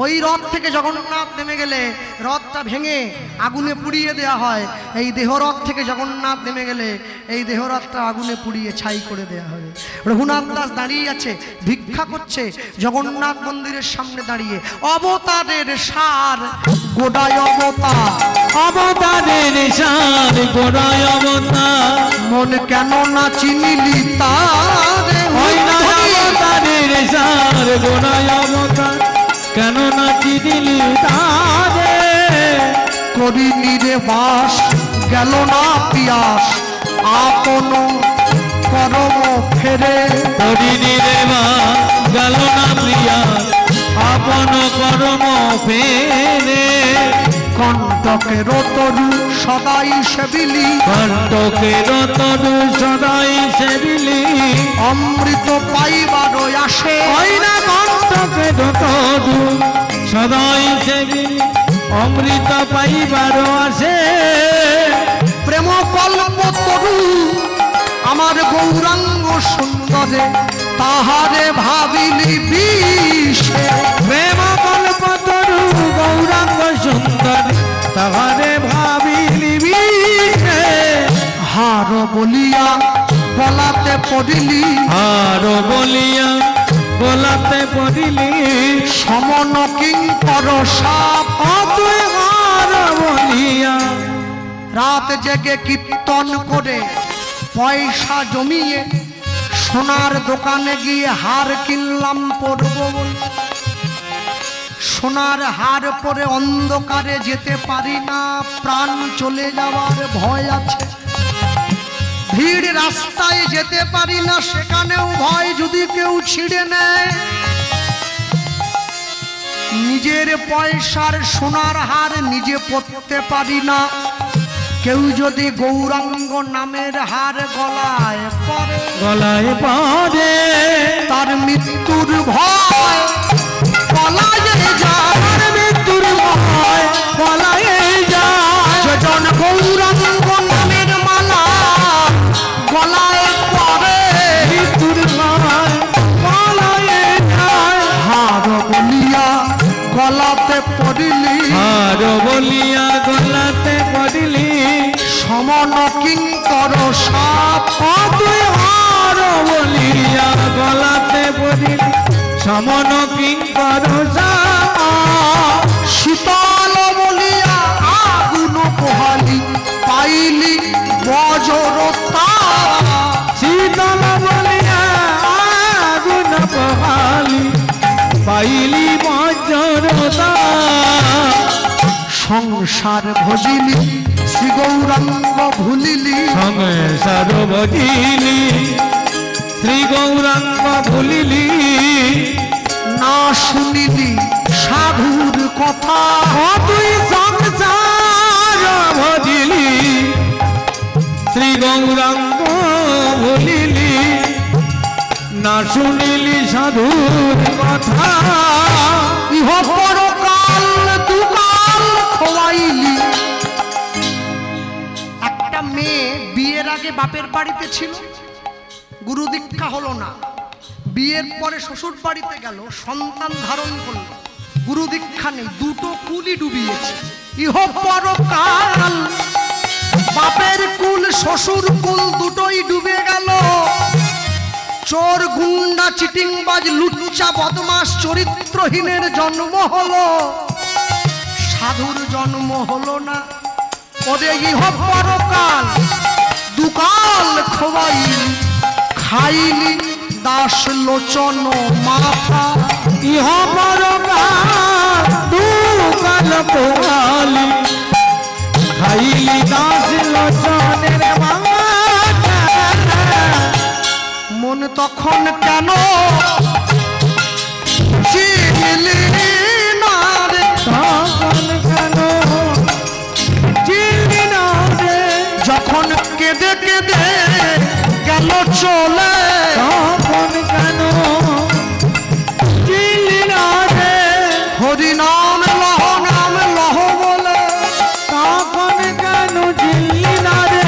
ওই রথ থেকে জগন্নাথ নেমে গেলে রথটা ভেঙে আগুনে পুড়িয়ে দেয়া হয়। এই দেহরথ থেকে জগন্নাথ নেমে গেলে এই দেহরথটা আগুনে পুড়িয়ে ছাই করে দেয়া হবে। রঘুনাথ দাস দাঁড়িয়ে আছে, ভিক্ষা করছে জগন্নাথ মন্দিরের সামনে দাঁড়িয়ে। অবতারের সার গোড়ায় অবতার, অবতারের সার গোড়ায় অবতার, মন কেন না চিনিলি তারে। ওই না অবতারের সার গোড়ায় অবতার, কেন না চিনিলি তারে। করিনি রে বাস, গেল না পিয়াস, আপন করম ফেরে। করিনি রে মা, গেল না প্রিয়া, আপন কর্ম ফেরে। কণ্টকের তরু সদাই সেবিলি, কণ্টকের তরু সদাই সেবিলি, অমৃত পাইবার আসে। ওই না কণ্টকের তরু সদাই সেবিলি, অমৃত পাইবার আসে। প্রেম কল্প তরু আমার গৌরাঙ্গ সুন্দরে, তাহারে ভাবিলি বিষে। প্রেম কল্প তরু গৌরাঙ্গ সুন্দর, তাহারে ভাবিলি বিষে। হার বলিয়া গলাতে পড়িলি, আর বলিয়া গলাতে পড়িলি, সমন কিঙ্কর সাপ। তুই হার বলিয়া। রাত জেগে কীর্তন করে পয়সা জমিয়ে সোনার দোকানে গিয়ে হার কিনলাম পরব বলে। সোনার হার পরে অন্ধকারে যেতে পারি না, প্রাণ চলে যাওয়ার ভয় আছে। ভিড় রাস্তায় যেতে পারি না, সেখানেও ভয় যদি কেউ ছিঁড়ে নেয়। নিজের পয়সার সোনার হার নিজে পরতে পারি না, কেউ যদি গৌরাঙ্গ নামের হার গলায় পরে, গলায় পরে তার মৃত্যুর ভয় পলায় যায়। তার মৃত্যুর ভয় পলায়ে যায়। যেজন গৌরাঙ্গ নামের মালা গলায় পরে, মৃত্যুর ভয় পলায়ে যায়। হার বলিয়া গলাতে পড়িলি, আর বলিয়া গলাতে পড়িলি, সমন কিঙ্কর সাপ। তুই হার বলিয়া গলাতে পড়িলি, সমন কিঙ্কর সাপ। শীতল বলিয়া আগুন পোহালি, পাইলি বজ্রতা। শীতল বলিয়া আগুন পোহালি, পাইলি বজ্রতা। সংসার ভজিলি শ্রী গৌরাঙ্গ ভুলিলি, সংসার ভজিলি শ্রী গৌরাঙ্গ ভুলিলি, না শুনিলি সাধুর কথা। তুই সংসার ভজিলি শ্রী গৌরাঙ্গ ভুলিলি, না শুনিলি সাধুর কথা। ইহ পরকাল দুকাল খোয়াইলি। একটা মেয়ে বিয়ের আগে বাপের বাড়িতে ছিল, গুরু দীক্ষা হলো না, বিয়ের পরে শ্বশুর বাড়িতে গেল, সন্তান ধারণ করলো, গুরু দীক্ষা নেই, দুটো কুলই ডুবিয়েছে। ইহ পরকাল বাপের কুল শ্বশুর কুল দুটোই ডুবে গেল। চোর গুন্ডা চিটিংবাজ লুচ্চা বদমাস চরিত্রহীনের জন্ম হলো, সাধুর জন্ম হলো না। ওদের ইহ পরকাল দুকাল খোয়াইলি, খাইলি দাস লোচন মাথা। ইহ পরকাল দুকাল খোয়ালি, খাইলি দাস লোচনের মাথা। মন তখন কেন চিনলি না রে, তখন কেন চিনলি না রে, যখন কেঁদে কেঁদে গেল চলে, তখন কেন চিনলি না রে, হরি নাম লহ বলে, তখন কেন চিনলি না রে,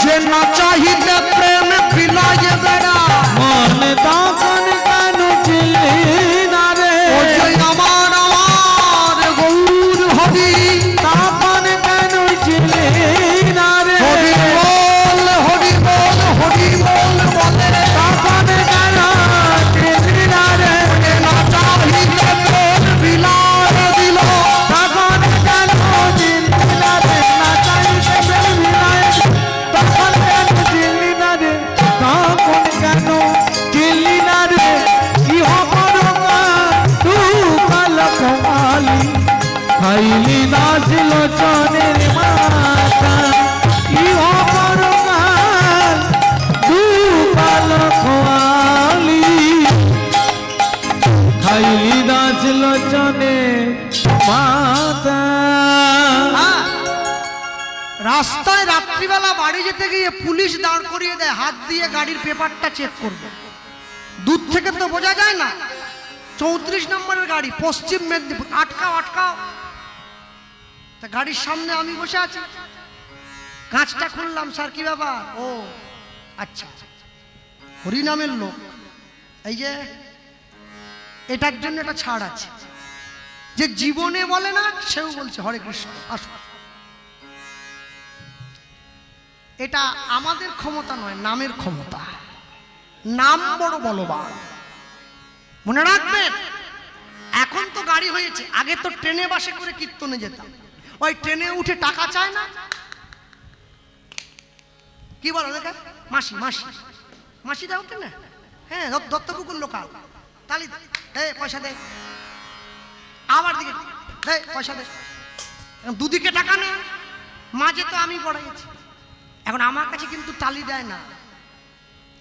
যে না চাহিতে প্রেম বিলাইয়ে বেড়া, মন তখন কেন চিনলি না রে, ও যে আমার গৌর হরি, তখন কেন চিনলি না রে, হরি বল হরি বল হরি বল বলে, তখন কেন চিনলি না রে, যে না চাহিতে প্রেম বিলাইয়ে দিল, তখন কেন চিনলি না রে, না চাইতে প্রেম বিলায়, তখন কেন চিনলি না রে, তখন কেন চিনলি না রে। ইহ পরকাল দুকাল খোয়ালি, খাইলি দাস লোচনের মাথা। ইহ পরকাল দুকাল খোয়ালি, খাইলি দাস লোচনের মাথা। রাস্তায় রাত্রিবেলা বাড়ি যেতে গিয়ে পুলিশ দাঁড় করিয়ে দেয়, হাত দিয়ে গাড়ির পেপারটা চেক করবে। দূর থেকে তো বোঝা যায় না, 34 নম্বরের গাড়ি, পশ্চিম মেদিনীপুর, আটকাও আটকাও। তা গাড়ির সামনে আমি বসে আছি, কাঁচটা খুললাম, স্যার কি ব্যাপার? ও আচ্ছা, হরিনামের লোক, এই যে এটার জন্য একটা ছাড় আছে, যে জীবনে বলে না সেও বলছে হরে কৃষ্ণ আসুন। এটা আমাদের ক্ষমতা নয়, নামের ক্ষমতা। নাম বড় বলবান, মনে রাখবেন। এখন তো গাড়ি হয়েছে, আগে তো ট্রেনে বাসে করে কীর্তনে যেতাম, ওই ট্রেনে উঠে টাকা চায় না, কি বলো দেখে, মাসি মাসি মাসি দাও না, হ্যাঁ দত্তপুকুর লোকাল, তালি দে পয়সা দে, আবার দিকে দে পয়সা দে, দুদিকে টাকা নেই, মাঝে তো আমি পড়াইছি। এখন আমার কাছে কিন্তু তালি দেয় না,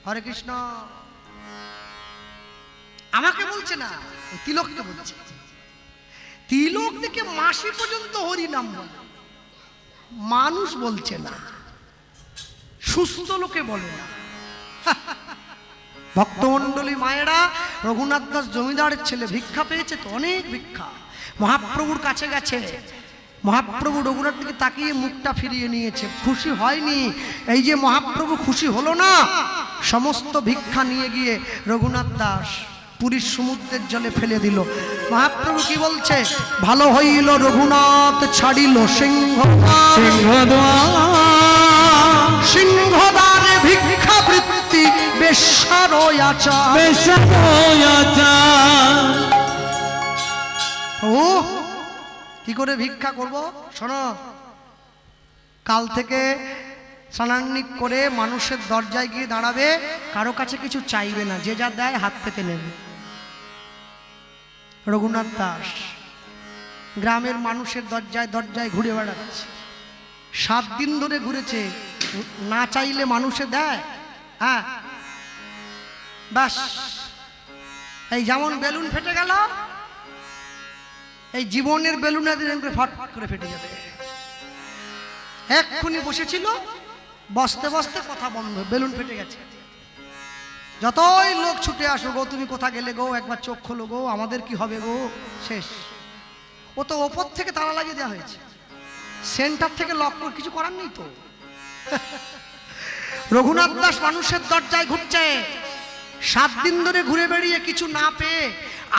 হরে কৃষ্ণ আমাকে বলছে না, তিলককে বলছে। তিলক থেকে মাসি পর্যন্ত হরি নাম বলে, মানুষ বলছে না, সুস্থ লোকে বলে না। ভক্তমণ্ডলী মায়েরা, রঘুনাথ দাস জমিদারের ছেলে, ভিক্ষা পেয়েছে তো, অনেক ভিক্ষা, মহাপ্রভুর কাছে গেছে, মহাপ্রভু রঘুনাথ দিকে তাকিয়ে মুখটা ফিরিয়ে নিয়েছে, খুশি হয়নি। এই যে মহাপ্রভু খুশি হলো না, সমস্ত ভিক্ষা নিয়ে গিয়ে রঘুনাথ দাস পুরীর সমুদ্রের জলে ফেলে দিল। মহাপ্রভু কি বলছে, ভালো হইল রঘুনাথ ছাড়িল সিংহদ্বারে ভিক্ষা বৃত্তি বেশ্যারই আচার। ও কি করে ভিক্ষা করব? শোনো, কাল থেকে স্নানান্নিক করে মানুষের দরজায় গিয়ে দাঁড়াবে, কারো কাছে কিছু চাইবে না, যে যা দেয় হাত পেতে নেবে। রঘুনাথ দাস গ্রামের মানুষের দরজায় দরজায় ঘুরে বেড়াচ্ছে। 7 দিন ধরে ঘুরেছে, না চাইলে মানুষে দেয়? হ্যাঁ, ব্যাস এই যেমন বেলুন ফেটে গেল, এই জীবনের বেলুন ফট করে ফেটে যাবে। এক্ষুনি বসেছিল, বসতে বসতে কথা বন্ধ, বেলুন ফেটে গেছে। যতই লোক ছুটে আসো, গো তুমি কোথা গেলে গো, একবার চোখ খোলো গো, আমাদের কি হবে গো, শেষ। ও তো ওপর থেকে তালা লাগিয়ে দেওয়া হয়েছে, সেন্টার থেকে লক করে কিছু করার নেই তো। রঘুনাথ দাস মানুষের দরজায় ঘুরছে, 7 দিন ধরে ঘুরে বেড়িয়ে কিছু না পেয়ে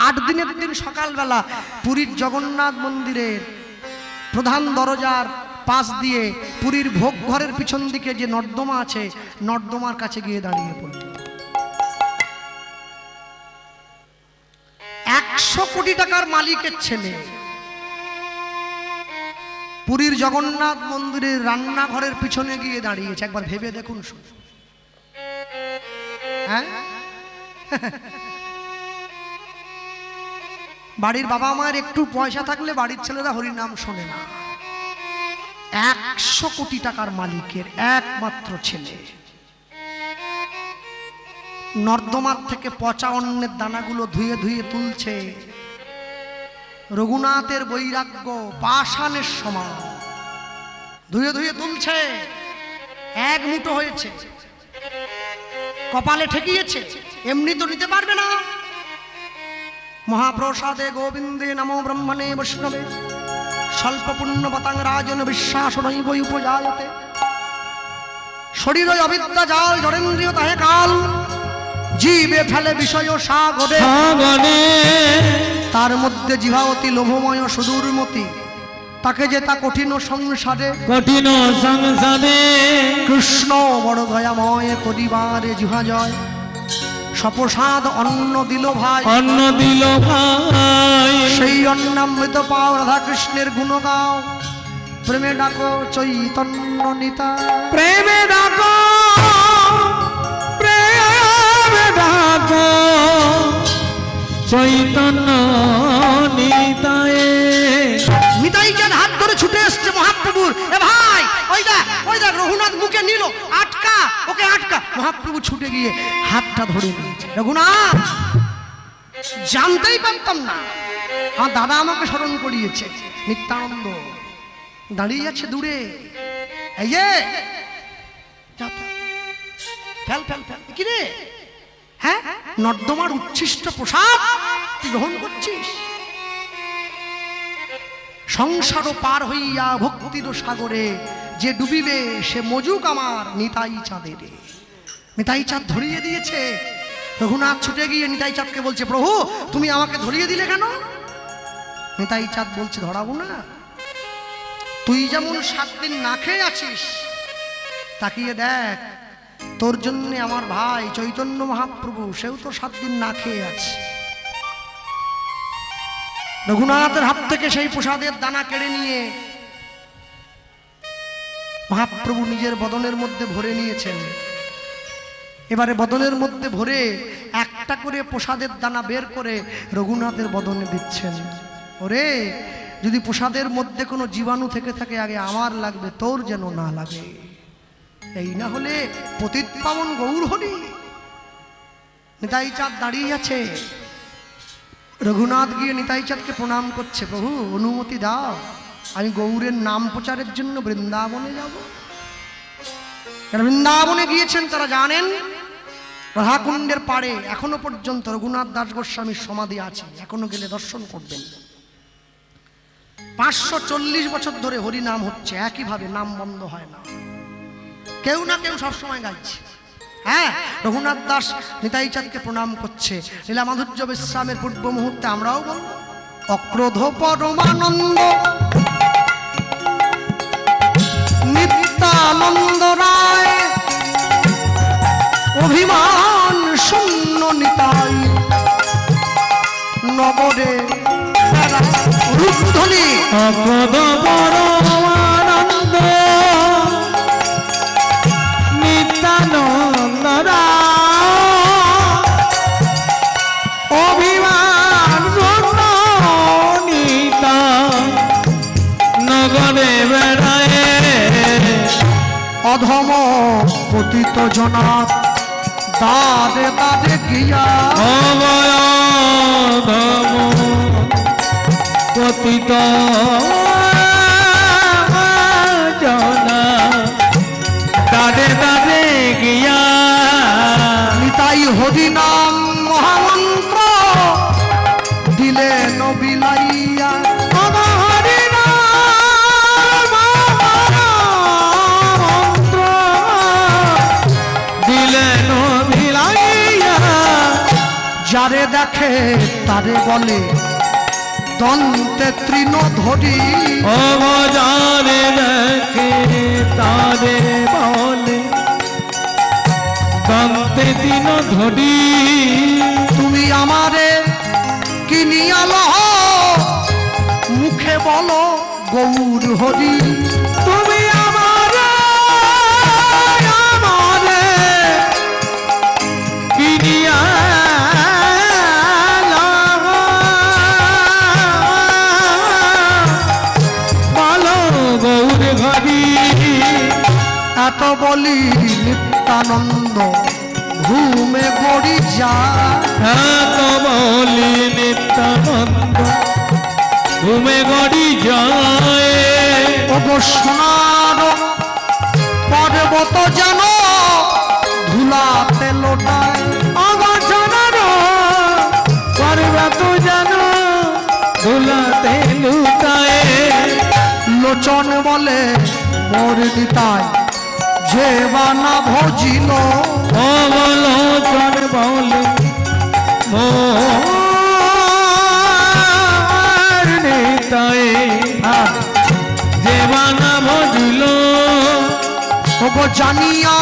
8 দিনের দিন সকালবেলা পুরীর জগন্নাথ মন্দিরের প্রধান দরজার পাশ দিয়ে পুরীর ভোগ ঘরের পিছন দিকে যে নর্দমা আছে, নর্দমার কাছে গিয়ে দাঁড়িয়ে পড়ল। 100 কোটি টাকার মালিকের ছেলে পুরীর জগন্নাথ মন্দিরের রান্নাঘরের পিছনে গিয়ে দাঁড়িয়েছে। একবার ভেবে দেখুন শুধু, হ্যাঁ? বাড়ির বাবা মায়ের একটু পয়সা থাকলে বাড়ির ছেলেরা হরিনাম শোনে না। 100 কোটি টাকার মালিকের একমাত্র ছেলে নর্দমার থেকে পচা অন্নের দানাগুলো ধুয়ে ধুয়ে তুলছে। রঘুনাথের বৈরাগ্য পাষাণের সমান, ধুয়ে ধুয়ে তুলছে। 1 মুঠো হয়েছে, কপালে ঠেকিয়েছে, এমনি তো নিতে পারবে না। মহাপ্রসাদে গোবিন্দে নমো ব্রহ্মণে বৈষ্ণবে স্বল্প পুণ্য পতাং রাজন বিশ্বাস নৈব উপজায়তে শরীর অবিদ্যা জাল জড়েন্দ্রিয় তাহে কাল জীবে ফেলে বিষয় সাগরে তার মধ্যে জিভাবতী লোভময় সুদূরমতি তাকে যে তা কঠিন সংসারে কৃষ্ণ বড় দয়াময় পরিবারে জিহা জয় সপ্রসাদ অন্ন দিল ভাই, সেই অন্নামৃত পাও রাধা কৃষ্ণের গুণ গাও, প্রেমে ডাকো চৈতন্য নিতা, প্রেমে ডাকো চৈতন্য নিতায়। নিতাই চাঁদ হাত ধরে ছুটে এসছে মহাপ্রভুর। এ ভাই, ওই দেখ রঘুনাথ মুখে নিল, আটকা, ওকে আটকা। মহাপ্রভু ছুটে গিয়ে হাতটা ধরে নিয়েছে। রঘুনাথ, জানতেই পারতাম না, আমার দাদা আমাকে স্মরণ করিয়েছে। নিত্যানন্দ দাঁড়িয়ে আছে দূরে, এই যে ফেল ফেল ফেল, কি রে? হ্যাঁ, নর্দমার উচ্ছিষ্ট প্রসাদ তুই গ্রহণ করছিস? সংসার পার হইয়া ভক্তির সাগরে যে ডুবিবে সে মজুক আমার নিতাই চাঁদের। নিতাই চাঁদ ধরিয়ে দিয়েছে। রঘুনাথ ছুটে গিয়ে নিতাই চাঁদকে বলছে, প্রভু তুমি আমাকে ধরিয়ে দিলে কেন? নিতাই চাঁদ বলছে, ধরাবো না? তুই যেমন 7 দিন না খেয়ে আছিস, তাকিয়ে দেখ তোর জন্য আমার ভাই চৈতন্য মহাপ্রভু, সেও তো 7 দিন না খেয়ে আছে। রঘুনাথের হাত থেকে সেই প্রসাদের দানা কেড়ে নিয়ে মহাপ্রভু নিজের বদনের মধ্যে ভরে নিয়েছেন। এবারে বদনের মধ্যে ভরে একটা করে প্রসাদের দানা বের করে রঘুনাথের বদনে দিচ্ছেন। ওরে, যদি প্রসাদের মধ্যে কোনো জীবাণু থেকে থাকে আগে আমার লাগবে, তোর যেন না লাগে। এই না হলে পতিত পাবন গৌর হরি। নিতাই চাঁদ দাঁড়িয়ে আছে। রঘুনাথ গিয়ে নিতাই চাঁদকে প্রণাম করছে, প্রভু অনুমতি দাও, আমি গৌরের নাম প্রচারের জন্য বৃন্দাবনে যাব। যারা বৃন্দাবনে গিয়েছেন তারা জানেন, রাধাকুণ্ডের পাড়ে এখনো পর্যন্ত রঘুনাথ দাস গোস্বামীর সমাধি আছে, এখনো গেলে দর্শন করবেন। 540 বছর ধরে হরি নাম হচ্ছে, একইভাবে নাম বন্ধ হয় না, কেউ না কেউ সবসময় গাইছে। হ্যাঁ, রঘুনাথ দাস নিতাই চাঁদকে প্রণাম করছে। লীলা মাধুর্য বিশ্রামের পূর্ব মুহূর্তে আমরাও বলব, অক্রোধ পরমানন্দ নিত্যানন্দ রায়, অভিমান শূন্য নিতাই নবরে রূপধ্বনি। অক্রোধ পরমানন্দ নিত্যানন্দ অভিমান শূন্য নিতাই গগনে বেড়ায় অধম পতিত জনাত দাদে দাদে গিয়া অবয়ধম পতিত জনা দাদে দাদে গিয়া নিতাই হরি নাম মহামন্ত্র দিলেন বিলাইয়া হরি নাম মন্ত্র দিলেন বিলাইয়া যারে দেখে তারে বলে দন্তে তৃণ ধরি অবজারে দেখে তারে বলে দন্তে দিন ধরি তুমি আমারে কিনিয়া লহ মুখে বলো গৌর হরি তুমি আমারে আমারে কিনিয়া লও। বলো গৌর হরি এত বলি নিত্যানন্দ ঘুমে গড়ি যা এত বলি নিত্যানন্দ ঘুমে গড়ি যায় ওগো সোনার পর্বত যেন ধুলাতে লোটায় অগছনার পর্বত যেন ধুলাতে লুটায় লোচন বলে মোর দিতায় যে বানা ভজিল অবলোচন বলে মোর নিতায় দেবানা ভজিল ওগো জানিয়া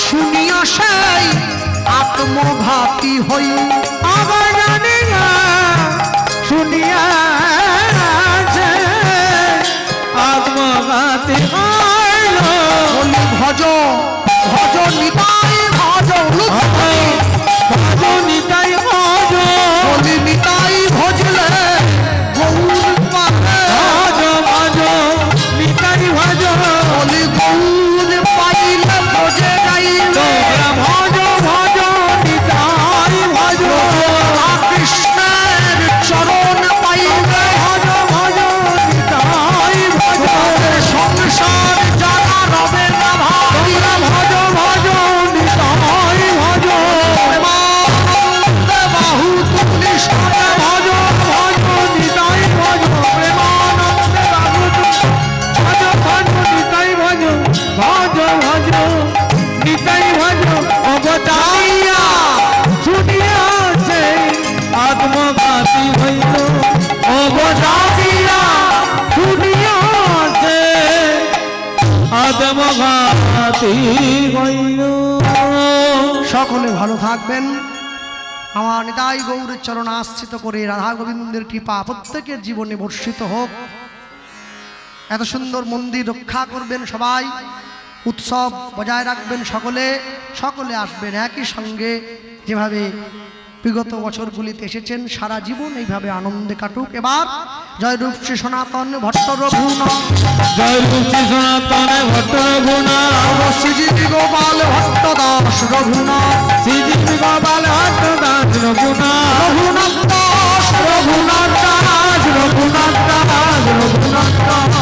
শুনিয়া সেই আত্মঘাতী হই আবার জানিয়া শুনিয়া আত্মঘাতী হইল বলি ভজ ভজ নিতাই ভজ লুৎফাই। ভজ নিতাই ভজ বলি নিতাই ভজলে গৌর পাবে ভজ ভজ নিতাই ভজ বলি গৌর পাইলে ভজে যাইবে তোমরা ভজ ভজ নিতাই ভজ কৃষ্ণের চরণ পাইবে ভজ ভজ নিতাই ভজ সংসার জানা রবে না ভাই ভজ ভজ নিতাই ভজ প্রেমানন্দে বাহু তুলি সারে ভজ ভজ নিতাই ভজ প্রেমানন্দে বাবু ভজ ভজ নিতাই ভজ ভজ ভজ নিতাই ভজ অবতারিয়া শুনিয়া সে আত্মঘাতী হইল অবতারিয়া শুনিয়া সে আত্মঘাতী হইল। সকলে ভালো থাকবেন। আমার নিতাই গৌরের চরণ আশ্রিত করে রাধা গোবিন্দের কৃপা প্রত্যেকের জীবনে বর্ষিত হোক। এত সুন্দর মন্দির রক্ষা করবেন সবাই, উৎসব বজায় রাখবেন সকলে, সকলে আসবেন একই সঙ্গে। যেভাবে বিগত বছরগুলিতে এসেছেন সারা জীবন এইভাবে আনন্দে কাটুক। এবার জয় রূপ শ্রী সনাতন ভট্ট রঘুনাথ, জয় রূপসী সনাতন ভট্ট রঘুনাথ, শ্রীজীবী গোপাল ভট্ট দাস রঘুনাথ, শ্রীজীবী গোপাল ভট্ট দাস রঘুনাথ, রঘুনাথ দাস, রঘুনাথ দাস, রঘুনাথ দাস, রঘুনাথ দাস।